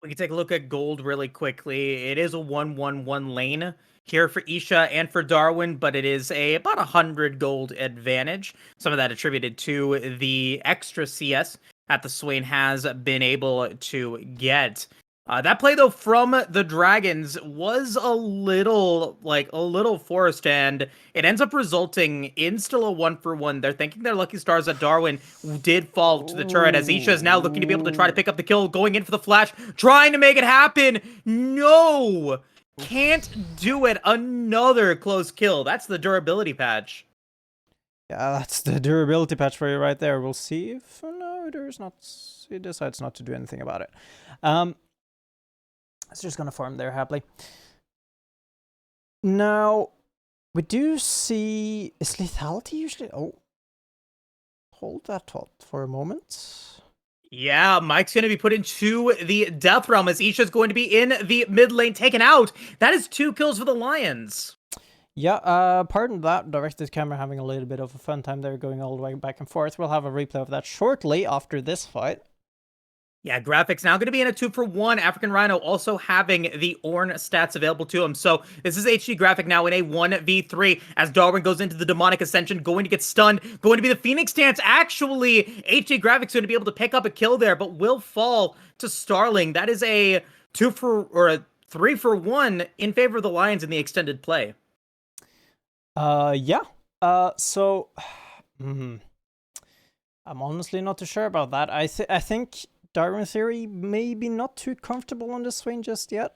We can take a look at gold really quickly. It is a 1-1-1 lane here for Isha and for Darwin, but it is about 100 gold advantage. Some of that attributed to the extra CS that the Swain has been able to get. That play, though, from the Dragons was a little forced, and it ends up resulting in still a 1-for-1. They're thanking their lucky stars that Darwin did fall to the turret, as Isha is now looking to be able to try to pick up the kill, going in for the flash, trying to make it happen. No! Can't do it. Another close kill. That's the durability patch. Yeah, that's the durability patch for you right there. We'll see if he decides not to do anything about it. It's just gonna farm there happily. Now, we do see... Is lethality usually... Oh. Hold that thought for a moment. Yeah, Mike's going to be put into the Death Realm as Isha's going to be in the mid lane taken out. That is 2 kills for the Lions. Yeah, pardon that. Directed camera having a little bit of a fun time there, going all the way back and forth. We'll have a replay of that shortly after this fight. Yeah, graphics now going to be in a 2-for-1. African Rhino also having the Ornn stats available to him. So this is HD graphic now in a 1v3 as Darwin goes into the Demonic Ascension, going to get stunned, going to be the Phoenix Dance. Actually, HD graphics going to be able to pick up a kill there, but will fall to Starling. That is a 3-for-1 in favor of the Lions in the extended play. Yeah. So, I'm honestly not too sure about that. I think Darwin Theory maybe not too comfortable on this swing just yet.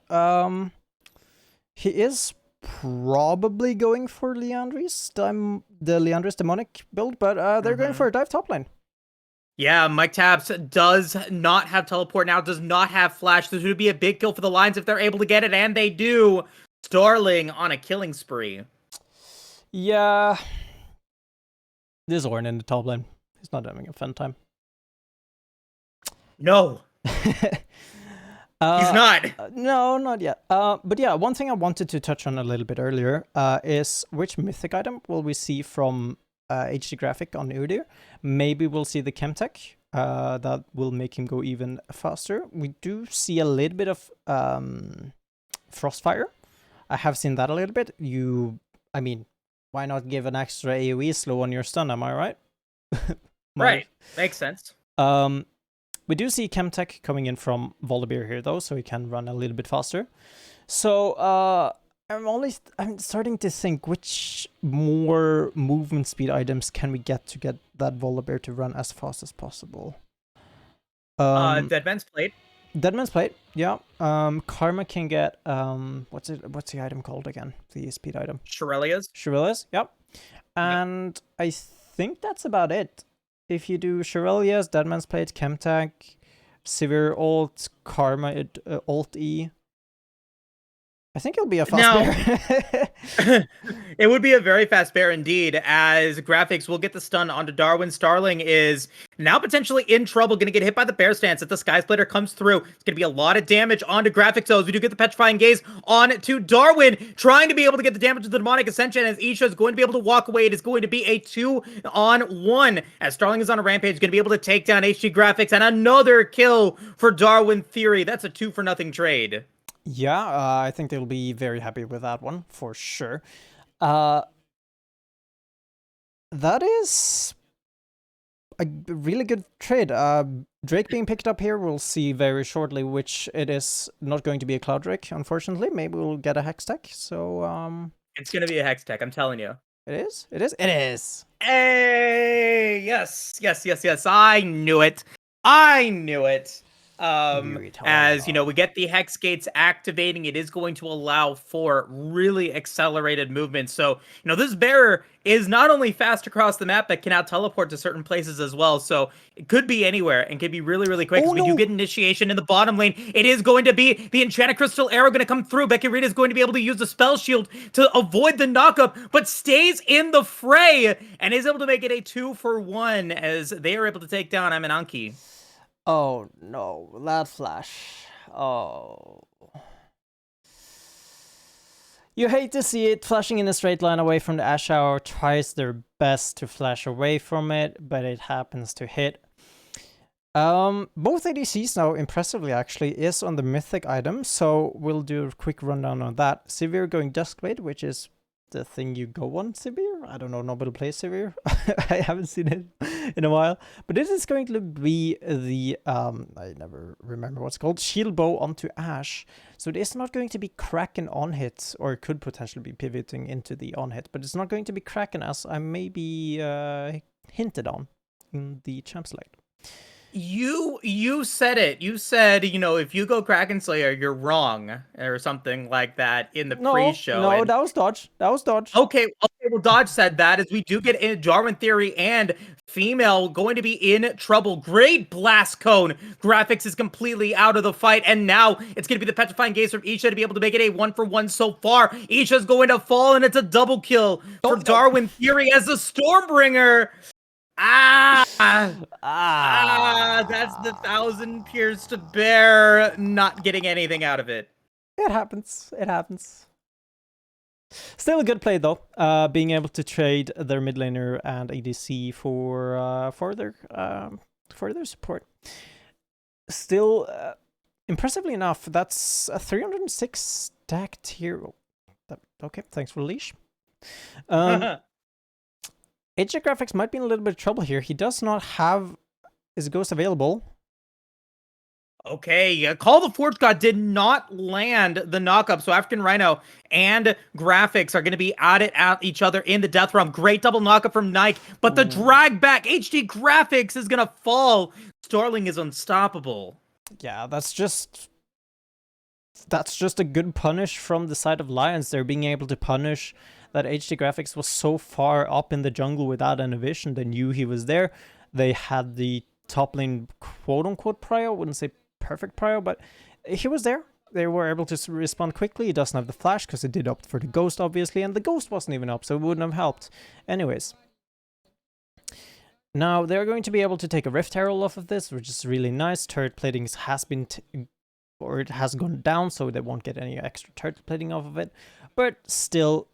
He is probably going for the Leandris Demonic build, but they're going for a dive top lane. Yeah, Mike Tabs does not have teleport now, does not have flash. This would be a big kill for the Lions if they're able to get it, and they do. Starling on a killing spree. Yeah. This is Ornn in the top lane. He's not having a fun time. No. He's not. No, not yet. But yeah, one thing I wanted to touch on a little bit earlier is which mythic item will we see from HD Graphic on Udyr? Maybe we'll see the Chemtech. That will make him go even faster. We do see a little bit of Frostfire. I have seen that a little bit. I mean, why not give an extra AoE slow on your stun, am I right? Right, makes sense. We do see Chemtech coming in from Volibear here, though, so he can run a little bit faster. So, I'm starting to think which more movement speed items can we get to get that Volibear to run as fast as possible. Deadman's Plate. Deadman's Plate, yeah. Karma can get, what's the item called again? The speed item. Shurelya's, yep. And I think that's about it. If you do Shurelya's, Deadman's Plate, Chemtech, Severe Ult, Karma Ult E, I think it'll be a fast bear. It would be a very fast bear indeed, as graphics will get the stun onto Darwin. Starling is now potentially in trouble, going to get hit by the bear stance if the Sky Splitter comes through. It's going to be a lot of damage onto graphics, so as we do get the Petrifying Gaze on to Darwin, trying to be able to get the damage to the Demonic Ascension, as Isha is going to be able to walk away. It is going to be a 2-on-1, as Starling is on a rampage, going to be able to take down HD graphics, and another kill for Darwin Theory. That's a 2-for-0 trade. Yeah, I think they'll be very happy with that one, for sure. That is a really good trade. Drake being picked up here, we'll see very shortly, which it is not going to be a Cloud Drake, unfortunately. Maybe we'll get a Hex Tech, so... It's going to be a Hex Tech, I'm telling you. It is? It is? It is! Hey! Yes! I knew it! As you know, we get the Hex Gates activating, it is going to allow for really accelerated movement. So, this bearer is not only fast across the map, but can now teleport to certain places as well. So it could be anywhere and could be really, really quick. We do get initiation in the bottom lane. It is going to be the Enchanted Crystal Arrow going to come through. Becky Rita is going to be able to use the Spell Shield to avoid the knockup, but stays in the fray and is able to make it a 2-for-1 as they are able to take down Aminanki. Oh no, that flash. Oh. You hate to see it. Flashing in a straight line away from the Ash Shower tries their best to flash away from it, but it happens to hit. Both ADCs now, impressively actually, is on the mythic item, so we'll do a quick rundown on that. Severe going Duskblade, which is the thing you go on Severe. I don't know, nobody plays Severe. I haven't seen it in a while. But this is going to be the, I never remember what's called, Shield Bow onto Ash. So it is not going to be Kraken on hit, or it could potentially be pivoting into the on hit, but it's not going to be Kraken as I maybe hinted on in the champ select. You said it. You said, if you go Kraken Slayer, you're wrong, or something like that in the pre-show. No, that was Dodge. Okay, well, Dodge said that as we do get in Darwin Theory and Female going to be in trouble. Great Blast Cone. Graphics is completely out of the fight, and now it's going to be the Petrifying Gaze from Isha to be able to make it a 1-for-1 so far. Isha's going to fall, and it's a double kill for Darwin Theory as the Stormbringer. That's the 1,000 Pierce to Bear, not getting anything out of it. It happens. Still a good play though, being able to trade their mid laner and ADC for their support. still, impressively enough, that's a 306 stacked hero. Okay, thanks for the leash. HJ Graphics might be in a little bit of trouble here. He does not have his Ghost available. Okay, Call the Forge God did not land the knockup, so African Rhino and Graphics are going to be at each other in the Death Realm. Great double knockup from Nike, but the drag back HD Graphics is going to fall. Starling is unstoppable. Yeah, that's just a good punish from the side of Lions. They're being able to punish that HD Graphics was so far up in the jungle without any vision. They knew he was there. They had the top lane quote-unquote prio. I wouldn't say perfect prio, but he was there. They were able to respond quickly. He doesn't have the flash because he did opt for the Ghost, obviously, and the Ghost wasn't even up, so it wouldn't have helped. Anyways. Now, they're going to be able to take a Rift Herald off of this, which is really nice. Turret plating has been, or it has gone down, so they won't get any extra turret plating off of it. But still,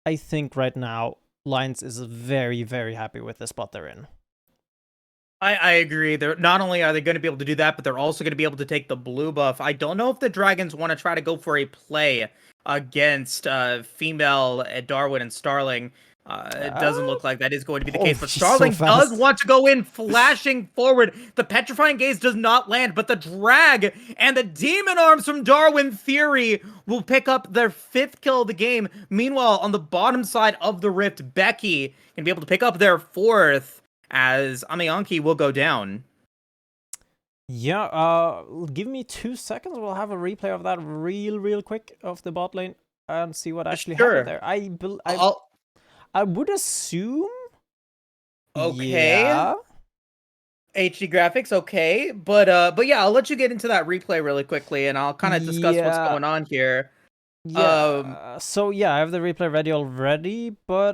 I think right now, Lions is very, very happy with the spot they're in. I agree. They're not only are they going to be able to do that, but they're also going to be able to take the blue buff. I don't know if the Dragons want to try to go for a play against female Darwin and Starling. It doesn't look like that is going to be the case, but Starling does want to go in, flashing forward. The Petrifying Gaze does not land, but the drag and the Demon Arms from Darwin Theory will pick up their 5th kill of the game. Meanwhile, on the bottom side of the Rift, Becky can be able to pick up their 4th, as Amianki will go down. Yeah, give me 2 seconds. We'll have a replay of that real quick of the bot lane and see what actually happened there. I would assume. Okay. Yeah. HD Graphics, okay. But yeah, I'll let you get into that replay really quickly, and I'll kind of discuss what's going on here. Yeah. So yeah, I have the replay ready already, but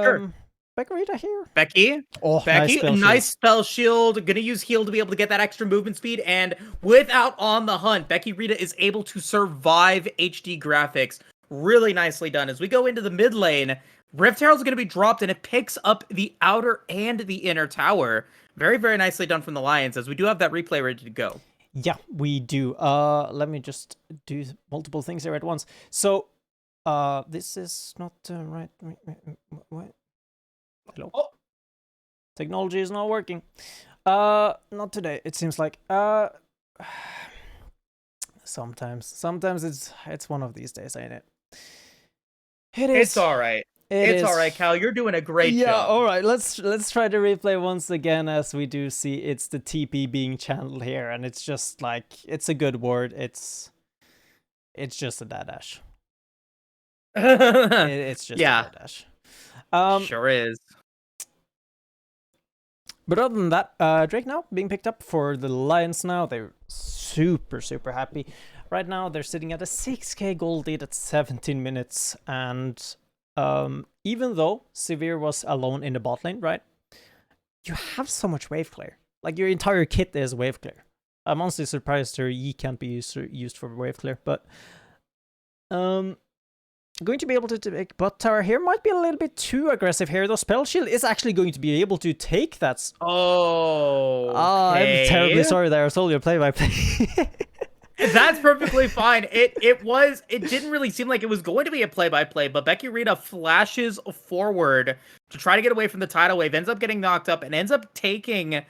Sure. Becky Rita here. Becky, nice spell shield. Gonna use heal to be able to get that extra movement speed, and without on the hunt, Becky Rita is able to survive HD Graphics. Really nicely done. As we go into the mid lane, Rift Herald is going to be dropped, and it picks up the outer and the inner tower. Very, very nicely done from the Lions, as we do have that replay ready to go. Yeah, we do. Let me just do multiple things here at once. So, this is not right. What? Hello? Oh. Technology is not working. Not today, it seems like. Sometimes it's one of these days, ain't it? It is. It's all right. It's all right, Cal. You're doing a great job. Yeah, all right. Let's try to replay once again, as we do see it's the TP being channeled here, and it's just like, it's a good word. It's just a dash. It's just a dash. Sure is. But other than that, Drake now being picked up for the Lions now. They're super happy. Right now, they're sitting at a 6k gold lead at 17 minutes, and even though Severe was alone in the bot lane, right? You have so much wave clear. Like, your entire kit is wave clear. I'm honestly surprised their E can't be used for wave clear, but going to be able to take bot tower here might be a little bit too aggressive here, though. Spell Shield is actually going to be able to take that. Oh, I'm terribly sorry there. I told you play-by-play. That's perfectly fine. It didn't really seem like it was going to be a play-by-play, but Becky Rita flashes forward to try to get away from the tidal wave, ends up getting knocked up, and ends up taking,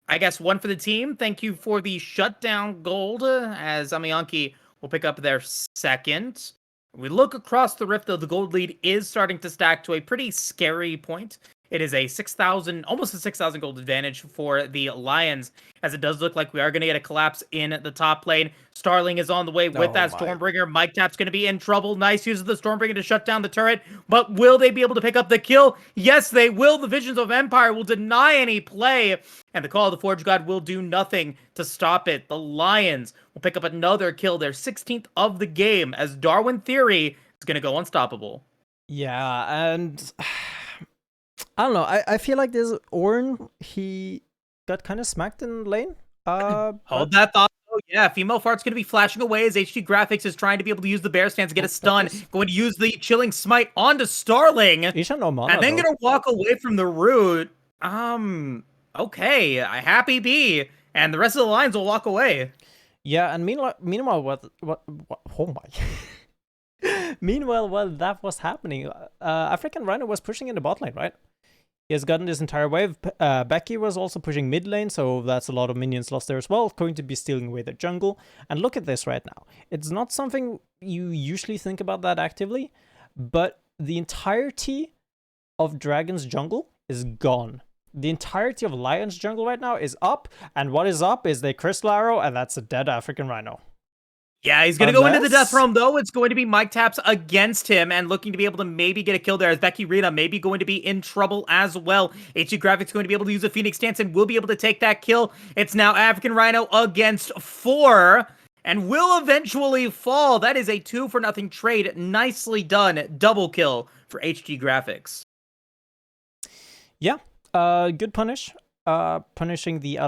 I guess, 1 for the team. Thank you for the shutdown gold, as Amianki will pick up their 2nd. We look across the rift, though, the gold lead is starting to stack to a pretty scary point. It is a 6,000, almost a 6,000 gold advantage for the Lions, as it does look like we are going to get a collapse in the top lane. Starling is on the way with that Stormbringer. Mike Tap's going to be in trouble. Nice use of the Stormbringer to shut down the turret, but will they be able to pick up the kill? Yes, they will. The Visions of Empire will deny any play, and the Call of the Forge God will do nothing to stop it. The Lions will pick up another kill, their 16th of the game, as Darwin Theory is going to go unstoppable. Yeah, and I don't know. I feel like this Ornn, he got kind of smacked in lane. Hold that thought. Oh, yeah. Female Fart's going to be flashing away as HD Graphics is trying to be able to use the bear stance to get a stun. Going to use the Chilling Smite onto Starling. Isha no mana, and then going to walk away from the root. Okay, a happy bee, and the rest of the lines will walk away. Yeah, and meanwhile, what oh my. Meanwhile, while that was happening, African Rhino was pushing in the bot lane, right? He has gotten this entire wave. Becky was also pushing mid lane, so that's a lot of minions lost there as well. Going to be stealing away the jungle. And look at this right now. It's not something you usually think about that actively, but the entirety of Dragon's jungle is gone. The entirety of Lion's jungle right now is up, and what is up is the Crystal Arrow, and that's a dead African Rhino. Yeah, he's going to go into the death realm, though. It's going to be Mike Taps against him and looking to be able to maybe get a kill there as Becky Rita maybe going to be in trouble as well. HG Graphics going to be able to use a Phoenix Dance and will be able to take that kill. It's now African Rhino against 4 and will eventually fall. That is a 2-for-0 trade. Nicely done. Double kill for HG Graphics. Yeah, good punish. Punishing the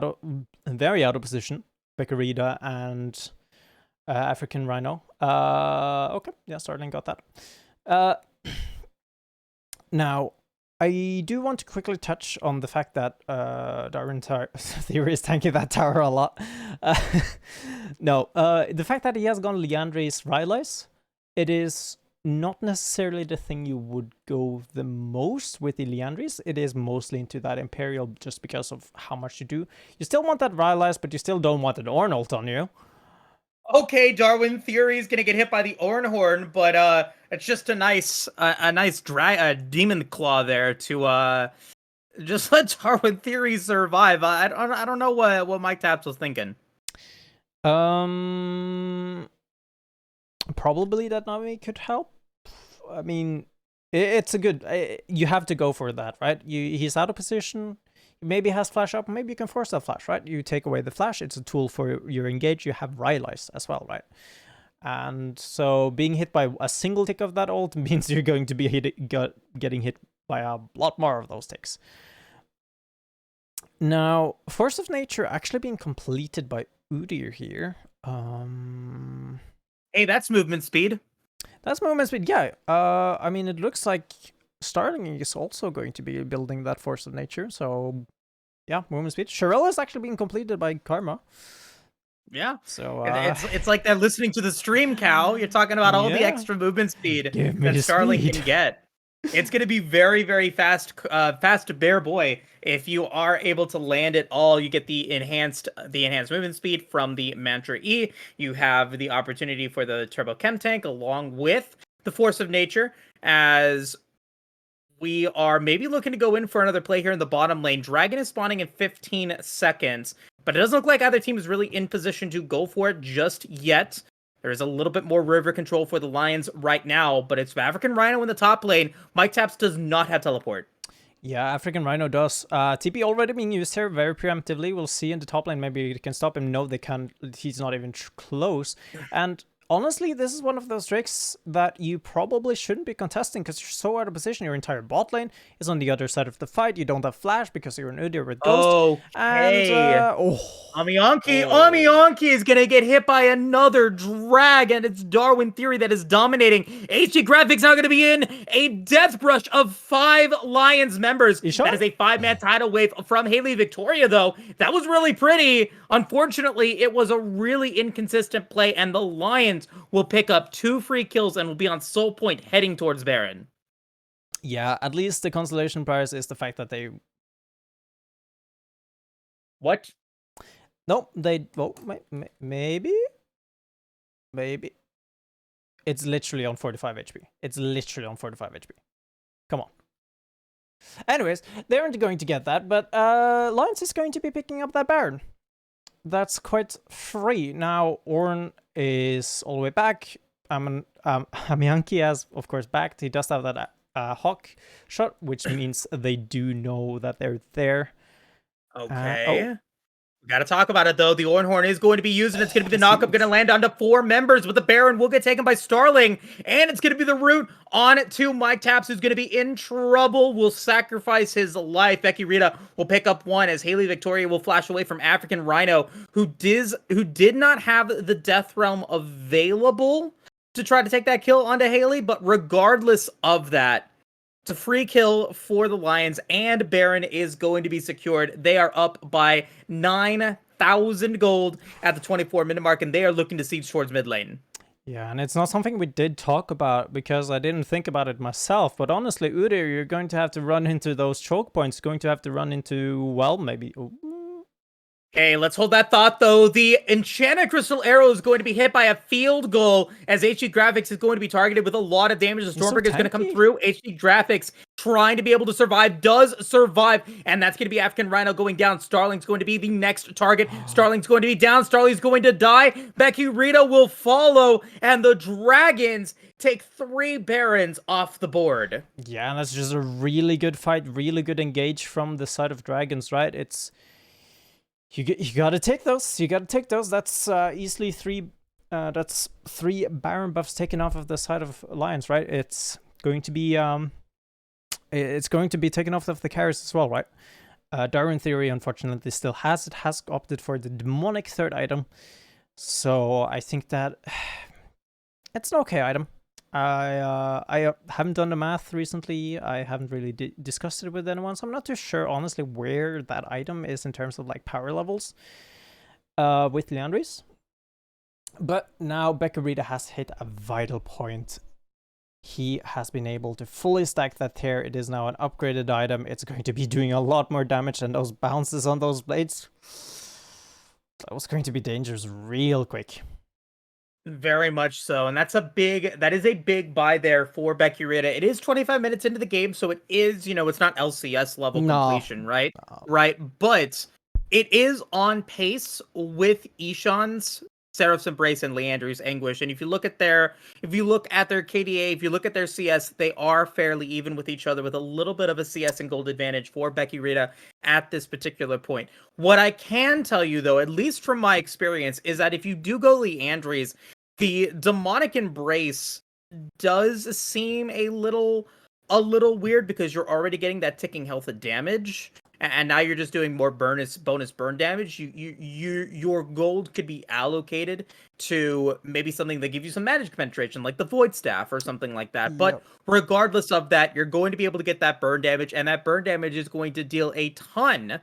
very out of position Becky Rita and African Rhino. Okay, yeah, Starling got that. Now, I do want to quickly touch on the fact that Darwin Theory is tanking that tower a lot. No, the fact that he has gone Leandre's Rylai's, it is not necessarily the thing you would go the most with the Leandris. It is mostly into that Imperial just because of how much you do. You still want that Rylai's, but you still don't want an Ornult on you. Okay, Darwin Theory is gonna get hit by the Ornhorn, but it's just a nice demon claw there to just let Darwin Theory survive. I don't know what Mike Taps was thinking. Probably that Nami could help. I mean, it's a good. You have to go for that, right? He's out of position. Maybe has flash up, maybe you can force that flash, right? You take away the flash, it's a tool for your engage, you have Rylai's as well, right? And so being hit by a single tick of that ult means you're going to be getting hit by a lot more of those ticks. Now, Force of Nature actually being completed by Udyr here. Hey, that's movement speed. That's movement speed, yeah. I mean, it looks like Starling is also going to be building that Force of Nature, so yeah, movement speed. Sherelle is actually being completed by Karma. Yeah, so it's like they're listening to the stream, Cow. You're talking about all the extra movement speed that Starling can get. It's going to be very, very fast to bear boy. If you are able to land it all, you get the enhanced movement speed from the Mantra E. You have the opportunity for the Turbo Chem Tank along with the Force of Nature, as we are maybe looking to go in for another play here in the bottom lane. Dragon is spawning in 15 seconds, but it doesn't look like either team is really in position to go for it just yet. There is a little bit more river control for the Lions right now, but it's African Rhino in the top lane. Mike Taps does not have teleport. Yeah, African Rhino does. TP already being used here very preemptively. We'll see in the top lane. Maybe they can stop him. No, they can't. He's not even close. And honestly, this is one of those tricks that you probably shouldn't be contesting because you're so out of position. Your entire bot lane is on the other side of the fight. You don't have flash because you're an Udyr with Ghost. Okay. And, Amianki is going to get hit by another dragon. It's Darwin Theory that is dominating. HG Graphics now going to be in a death brush of 5 Lions members. That is a 5-man tidal wave from Haley Victoria, though. That was really pretty. Unfortunately, it was a really inconsistent play, and the Lions will pick up 2 free kills and will be on soul point heading towards Baron. Yeah, at least the consolation prize is the fact that they... What? Nope, they... Well, maybe? Maybe. It's literally on 45 HP. It's literally on 45 HP. Come on. Anyways, they aren't going to get that, but Lions is going to be picking up that Baron. That's quite free. Now, Ornn is all the way back. Amianki has, of course, backed. He does have that Hawk shot, which means they do know that they're there. Okay. We gotta talk about it, though. The Ornhorn is going to be used, and it's going to be the knockup going to land onto 4 members, but the Baron will get taken by Starling, and it's going to be the root on to Mike Taps, who's going to be in trouble, will sacrifice his life. Becky Rita will pick up 1 as Haley Victoria will flash away from African Rhino, who did not have the Death Realm available to try to take that kill onto Haley, but regardless of that, It's a free kill for the Lions, and Baron is going to be secured. They are up by 9,000 gold at the 24-minute mark, and they are looking to siege towards mid lane. Yeah, and it's not something we did talk about because I didn't think about it myself. But honestly, Udyr, you're going to have to run into those choke points. Going to have to run into, well, maybe... Okay, let's hold that thought, though. The Enchanted Crystal Arrow is going to be hit by a field goal, as HD Graphics is going to be targeted with a lot of damage. The Stormbreaker is going to come through. HD Graphics trying to be able to survive, does survive, and that's going to be African Rhino going down. Starling's going to be the next target. Starling's going to be down. Starling's going to die. Becky Rita will follow, and the Dragons take 3 Barons off the board. Yeah, and that's just a really good fight, really good engage from the side of Dragons, right? It's... You gotta take those. You gotta take those. That's easily 3. That's 3 Baron buffs taken off of the side of Lions, right? It's going to be taken off of the carries as well, right? Darwin Theory, unfortunately, still has it. Has opted for the demonic 3rd item, so I think that it's an okay item. I haven't done the math recently. I haven't really discussed it with anyone, so I'm not too sure, honestly, where that item is in terms of like power levels with Leandris. But now Beccarita has hit a vital point. He has been able to fully stack that tear. It is now an upgraded item. It's going to be doing a lot more damage than those bounces on those blades. That was going to be dangerous real quick. Very much so, and that is a big buy there for Becky Rita. It is 25 minutes into the game, so it is, it's not LCS level completion, right? No. Right, but it is on pace with Ishan's Seraph's Embrace and Leandri's Anguish. And if you look at their KDA, if you look at their CS, they are fairly even with each other, with a little bit of a CS and gold advantage for Becky Rita at this particular point. What I can tell you, though, at least from my experience, is that if you do go Leandri's, the Demonic Embrace does seem a little weird because you're already getting that ticking health of damage, and now you're just doing more bonus burn damage. Your gold could be allocated to maybe something that gives you some magic penetration, like the Void Staff or something like that. But regardless of that, you're going to be able to get that burn damage, and that burn damage is going to deal a ton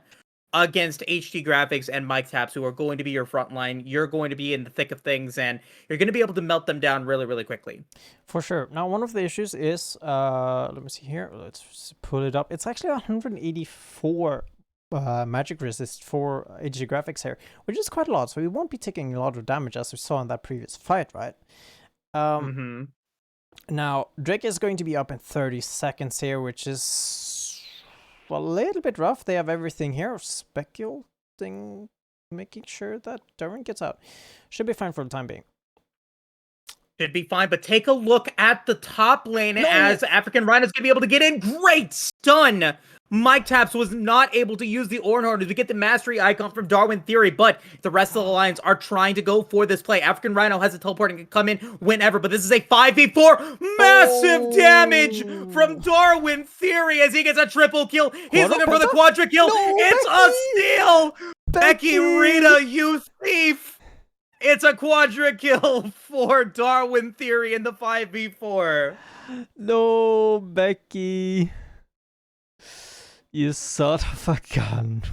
against HD Graphics and Mike Taps, who are going to be your front line. You're going to be in the thick of things, and you're going to be able to melt them down really, really quickly. For sure. Now, one of the issues is, let me see here. Let's pull it up. It's actually 184 magic resist for HD Graphics here, which is quite a lot. So we won't be taking a lot of damage, as we saw in that previous fight, right? Now, Drake is going to be up in 30 seconds here, which is a little bit rough. They have everything here. Speculating, making sure that Darwin gets out. Should be fine for the time being. Should be fine, but take a look at the top lane as African Rhino's going to be able to get in. Great stun! Mike Taps was not able to use the Ornhorn to get the mastery icon from Darwin Theory, but the rest of the Lions are trying to go for this play. African Rhino has a teleport and can come in whenever, but this is a 5v4. Massive damage from Darwin Theory as he gets a triple kill. He's looking for the quadra kill. It's a steal! Becky Rita, you thief! It's a quadra kill for Darwin Theory in the 5v4. No, Becky. You son of a gun.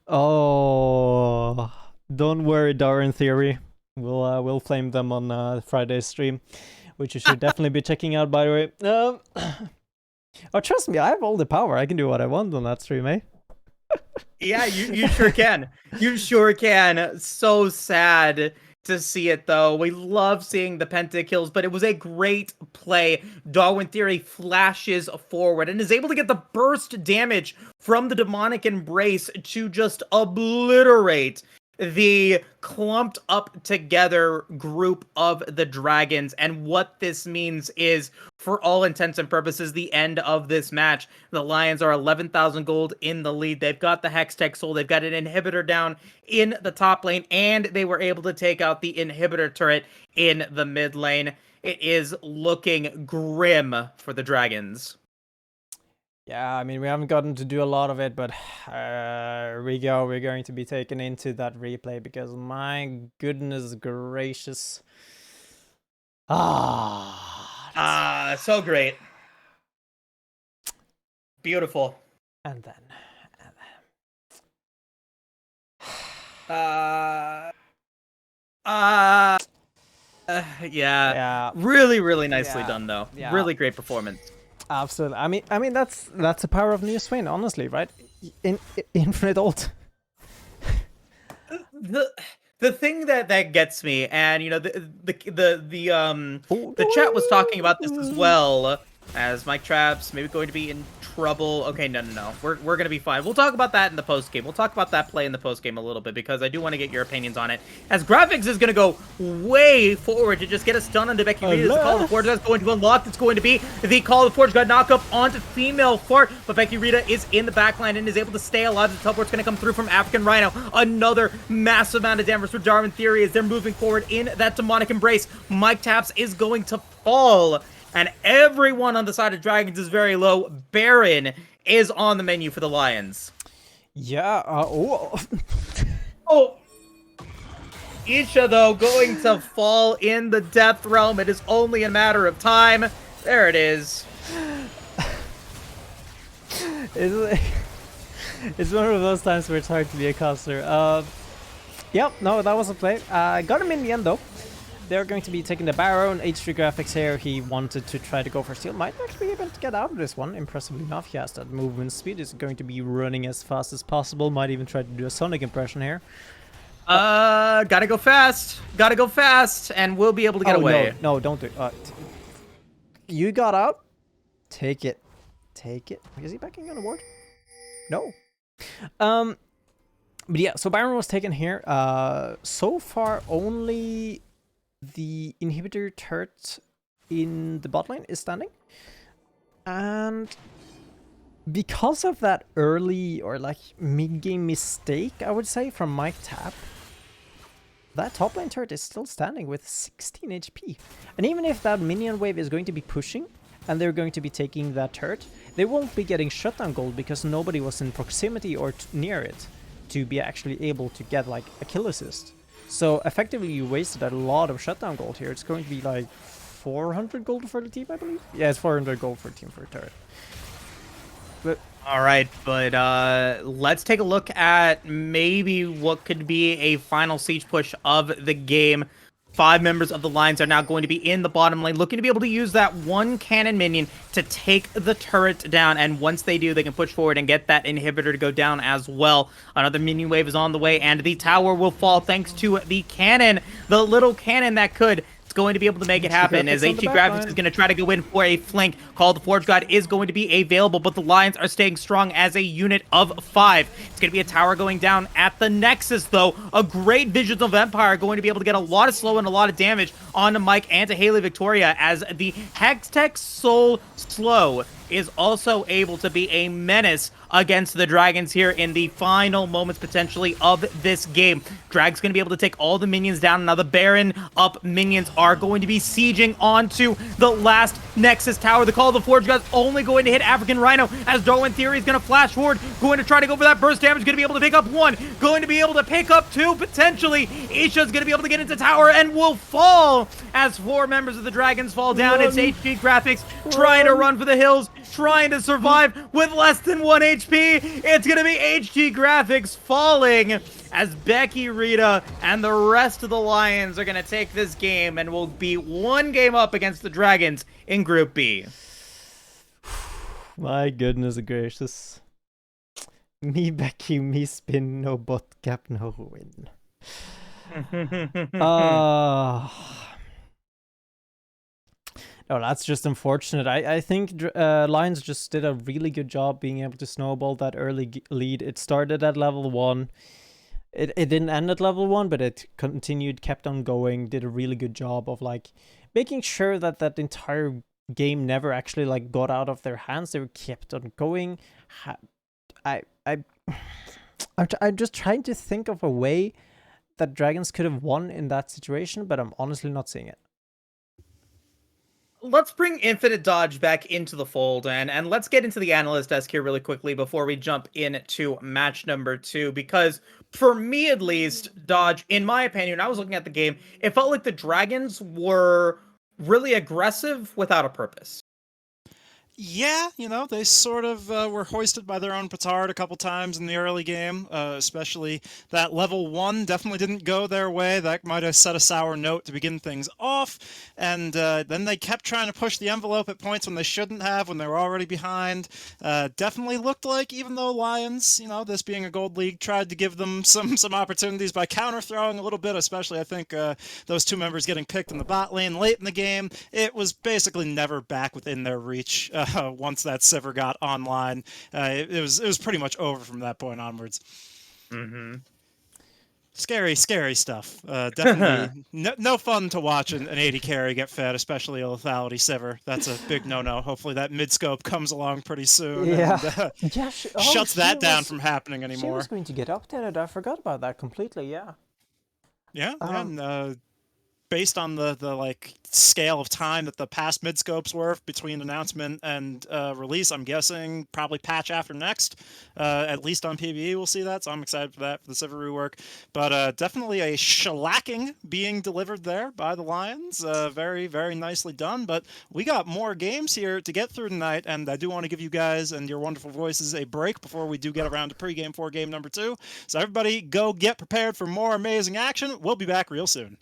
Oh, don't worry, Darwin Theory. We'll flame them on Friday's stream, which you should definitely be checking out, by the way. Oh, trust me, I have all the power. I can do what I want on that stream, eh? Yeah, you sure can. You sure can. So sad to see it, though. We love seeing the pentakills, but it was a great play. Darwin Theory flashes forward and is able to get the burst damage from the Demonic Embrace to just obliterate the clumped up together group of the Dragons. And what this means is, for all intents and purposes, the end of this match. The Lions are 11,000 gold in the lead. They've got the Hextech Soul. They've got an inhibitor down in the top lane, and they were able to take out the inhibitor turret in the mid lane. It is looking grim for the Dragons. Yeah, I mean, we haven't gotten to do a lot of it, but we go. We're going to be taken into that replay because, my goodness gracious. So great. Beautiful. And then. Yeah. Really, really nicely Yeah. done, though. Yeah. Really great performance. Absolutely. I mean that's the power of New Swing, honestly, right? Infinite ult. The thing that gets me, and you know, the chat was talking about this as well, as Mike Traps maybe going to be in trouble. Okay, no. We're gonna be fine. We'll talk about that in the post game. We'll talk about that play in the post game a little bit because I do want to get your opinions on it. As Graphics is gonna go way forward to just get a stun onto Becky Reed. The Call of the Forge is going to unlock. It's going to be the Call of the Forge got knocked up onto female Fart, but Becky Rita is in the backline and is able to stay alive. The teleport's going to come through from African Rhino. Another massive amount of damage for Darwin Theory as they're moving forward in that demonic embrace. Mike Taps is going to fall, and everyone on the side of Dragons is very low. Baron is on the menu for the Lions. Yeah. Oh. Isha, though, going to fall in the Death Realm. It is only a matter of time. There it is. It's one of those times where it's hard to be a caster. Yep, no, that was a play. Got him in the end, though. They're going to be taking the Baron. H3 Graphics here. He wanted to try to go for steal. Might actually be able to get out of this one. Impressively enough, he has that movement speed. Is going to be running as fast as possible. Might even try to do a Sonic impression here. Gotta go fast. Gotta go fast, and we'll be able to get away. No, don't do it. You got out. Take it. Take it. Is he backing on a ward? No. But yeah, so Baron was taken here. So far, only the inhibitor turret in the bot lane is standing. And because of that early or like mid-game mistake, I would say, from Mike Tap, that top lane turret is still standing with 16 HP. And even if that minion wave is going to be pushing, and they're going to be taking that turret, they won't be getting shutdown gold because nobody was in proximity or near it to be actually able to get like a kill assist. So effectively you wasted a lot of shutdown gold here. It's going to be like 400 gold for the team, I believe. Yeah, it's 400 gold for team for a turret. But all right, but let's take a look at maybe what could be a final siege push of the game. 5 members of the Lions are now going to be in the bottom lane, looking to be able to use that one cannon minion to take the turret down. And once they do, they can push forward and get that inhibitor to go down as well. Another minion wave is on the way, and the tower will fall thanks to the cannon, the little cannon that could. Going to be able to make it happen as HG Graphics is going to try to go in for a flank. Call of the Forge God is going to be available, but the Lions are staying strong as a unit of 5. It's going to be a tower going down at the Nexus, though. A great Visions of Empire going to be able to get a lot of slow and a lot of damage onto Mike and to Haley Victoria, as the Hextech Soul Slow is also able to be a menace against the Dragons here in the final moments potentially of this game. Drag's going to be able to take all the minions down. Now the Baron up minions are going to be sieging onto the last Nexus tower. The Call of the Forge God's only going to hit African Rhino as Darwin Theory is going to flash forward, going to try to go for that burst damage, going to be able to pick up 1, going to be able to pick up 2 potentially. Isha's going to be able to get into tower and will fall as 4 members of the Dragons fall down. It's HG Graphics trying to run for the hills, trying to survive with less than 1 HP. It's going to be HG Graphics falling as Becky Rita and the rest of the Lions are going to take this game and will be 1 game up against the Dragons in Group B. My goodness gracious. Me Becky, me spin, no bot cap, no win. No, that's just unfortunate. I think Lions just did a really good job being able to snowball that early lead. It started at level 1. It didn't end at level 1, but it continued, kept on going, did a really good job of like making sure that that entire game never actually like got out of their hands. They were kept on going. I'm just trying to think of a way that Dragons could have won in that situation, but I'm honestly not seeing it. Let's bring Infinite Dodge back into the fold, and let's get into the analyst desk here really quickly before we jump into match number 2, because for me at least, Dodge, in my opinion, I was looking at the game, it felt like the Dragons were really aggressive without a purpose. Yeah, they sort of were hoisted by their own petard a couple times in the early game, especially that level 1 definitely didn't go their way. That might have set a sour note to begin things off, and then they kept trying to push the envelope at points when they shouldn't have, when they were already behind. Definitely looked like, even though Lions, this being a gold league, tried to give them some opportunities by counter-throwing a little bit, especially I think those 2 members getting picked in the bot lane late in the game. It was basically never back within their reach. Once that Sivir got online, it was pretty much over from that point onwards. Mm-hmm. Scary stuff. Definitely no fun to watch an AD carry get fed, especially a lethality Sivir. That's a big no-no. Hopefully that mid-scope comes along pretty soon Yeah. and Yeah, shuts that down from happening She anymore. was going to get updated. I forgot about that completely. Yeah. Yeah, and based on the like scale of time that the past midscopes were between announcement and release, I'm guessing probably patch after next. At least on PvE we'll see that, so I'm excited for that, for the Sivir rework. But definitely a shellacking being delivered there by the Lions. Very, very nicely done. But we got more games here to get through tonight, and I do want to give you guys and your wonderful voices a break before we do get around to pregame for game number 2. So everybody go get prepared for more amazing action. We'll be back real soon.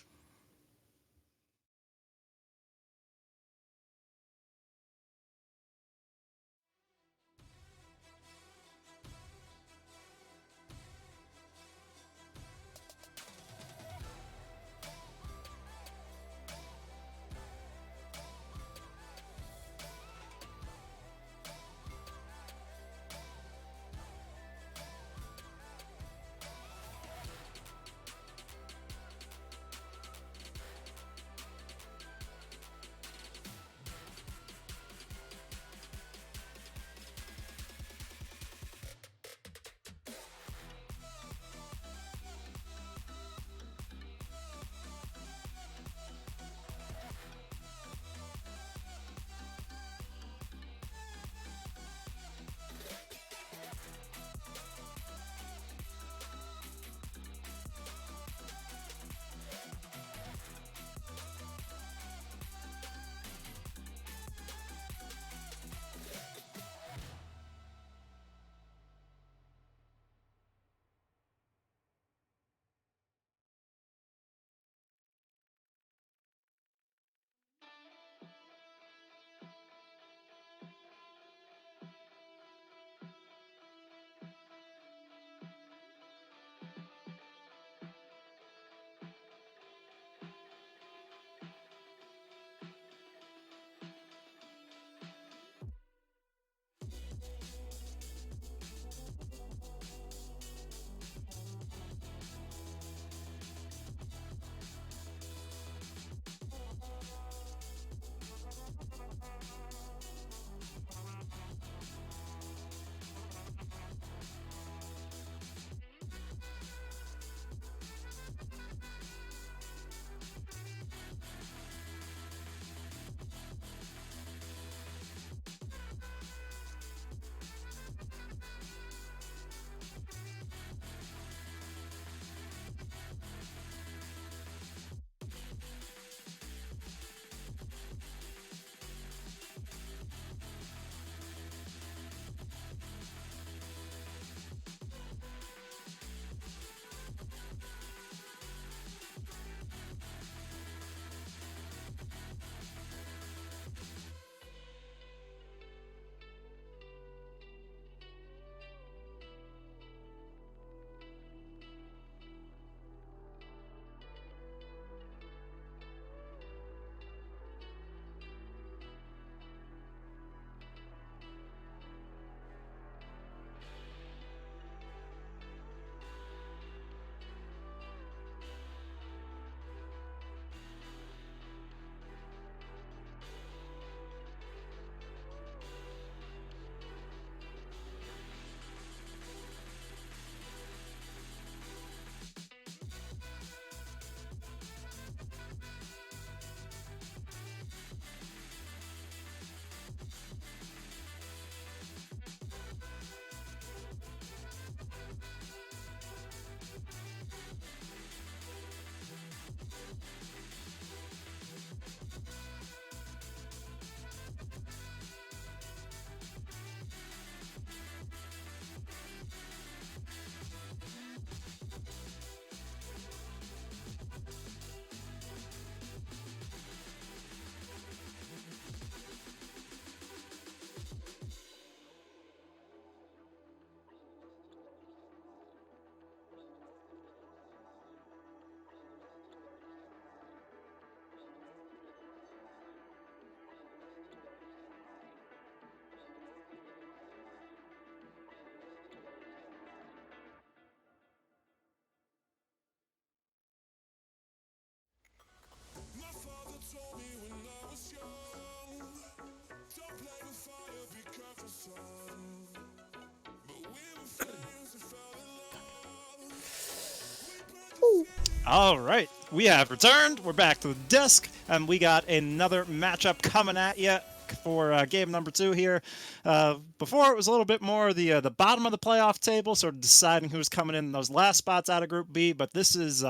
All right, we have returned. We're back to the desk, and we got another matchup coming at you for game number 2 here. Before, it was a little bit more the bottom of the playoff table, sort of deciding who's coming in those last spots out of Group B, but this is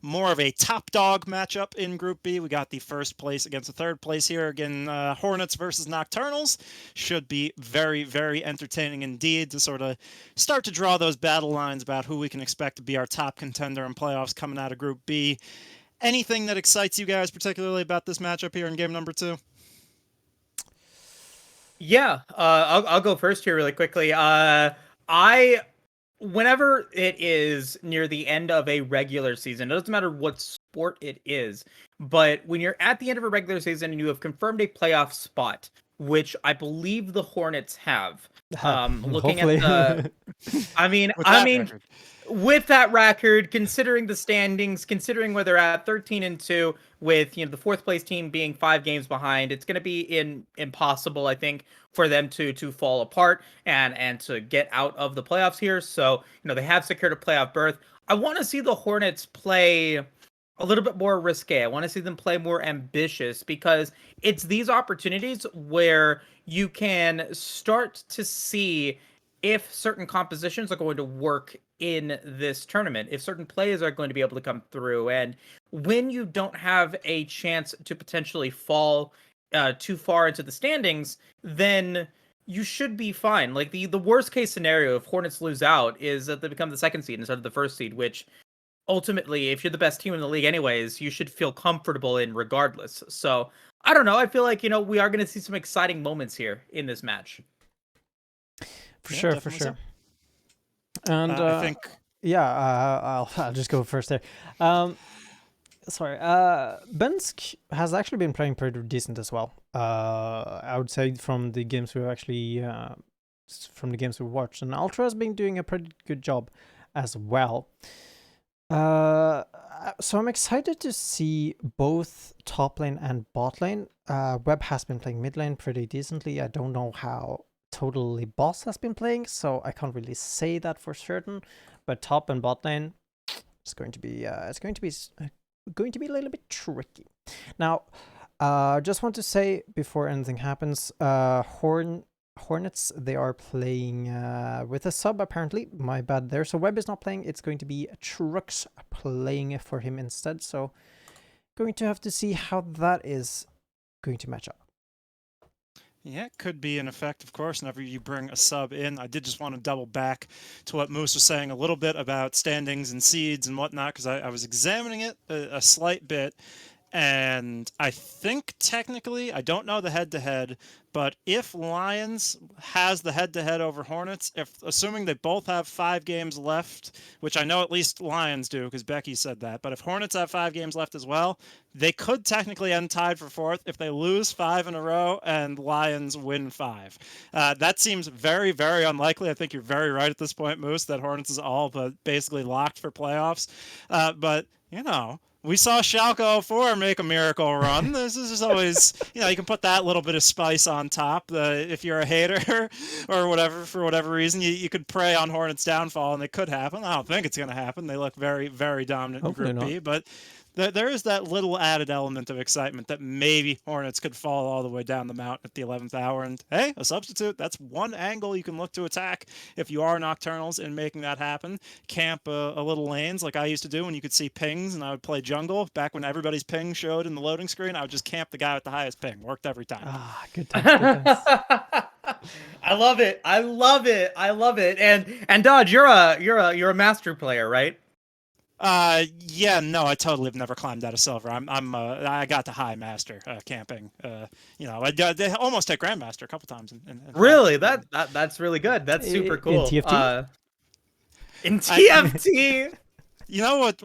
more of a top dog matchup in Group B. We got the first place against the third place here. Again, Hornets versus Nocturnals. Should be very, very entertaining indeed to sort of start to draw those battle lines about who we can expect to be our top contender in playoffs coming out of Group B. Anything that excites you guys particularly about this matchup here in game number 2? Yeah, I'll go first here really quickly. Whenever it is near the end of a regular season, it doesn't matter what sport it is, but when you're at the end of a regular season and you have confirmed a playoff spot, which I believe the Hornets have, looking Hopefully. at the, I mean, Record. with that record, considering the standings, considering where they're at 13-2, with the fourth place team being 5 games behind, it's going to be impossible, I think, for them to fall apart and to get out of the playoffs here. So they have secured a playoff berth. I want to see the Hornets play a little bit more risque. I want to see them play more ambitious, because it's these opportunities where you can start to see if certain compositions are going to work in this tournament, if certain plays are going to be able to come through. And when you don't have a chance to potentially fall too far into the standings, then you should be fine. Like the worst case scenario if Hornets lose out is that they become the second seed instead of the first seed, which ultimately, if you're the best team in the league anyways, you should feel comfortable in regardless. So I don't know. I feel like, we are going to see some exciting moments here in this match. For sure. And I think I'll just go first there. Sorry, Bensk has actually been playing pretty decent as well. I would say from the games we've watched, and Ultra has been doing a pretty good job as well. So I'm excited to see both top lane and bot lane. Webb has been playing mid lane pretty decently. I don't know how totally Boss has been playing, so I can't really say that for certain. But top and bot lane, it's going to be a little bit tricky. Now, just want to say before anything happens, Hornets, they are playing with a sub apparently. My bad there. So Webb is not playing. It's going to be Trux playing for him instead. So going to have to see how that is going to match up. Yeah, it could be an effect, of course, whenever you bring a sub in. I did just want to double back to what Moose was saying a little bit about standings and seeds and whatnot, because I was examining it a slight bit, and I think technically, I don't know the head-to-head, but if Lions has the head-to-head over Hornets, assuming they both have 5 games left, which I know at least Lions do, because Becky said that, but if Hornets have 5 games left as well, they could technically end tied for 4th if they lose 5 in a row and Lions win 5. That seems very, very unlikely. I think you're very right at this point, Moose, that Hornets is all but basically locked for playoffs. But, we saw Schalke 04 make a miracle run. This is always, you can put that little bit of spice on top. If you're a hater or whatever, for whatever reason, you could prey on Hornets' downfall, and it could happen. I don't think it's going to happen. They look very, very dominant Hopefully in Group not. B, but there is that little added element of excitement that maybe Hornets could fall all the way down the mountain at the 11th hour. And hey, a substitute, that's one angle you can look to attack if you are Nocturnals in making that happen. Camp a little lanes like I used to do when you could see pings and I would play jungle. Back when everybody's ping showed in the loading screen, I would just camp the guy with the highest ping. Worked every time. Good times. I love it. And Dodge, you're a master player, right? Yeah, no, I totally have never climbed out of silver. I got to high master camping. I almost hit grandmaster a couple times. Really? That's really good. That's super cool. In TFT? In TFT. You know what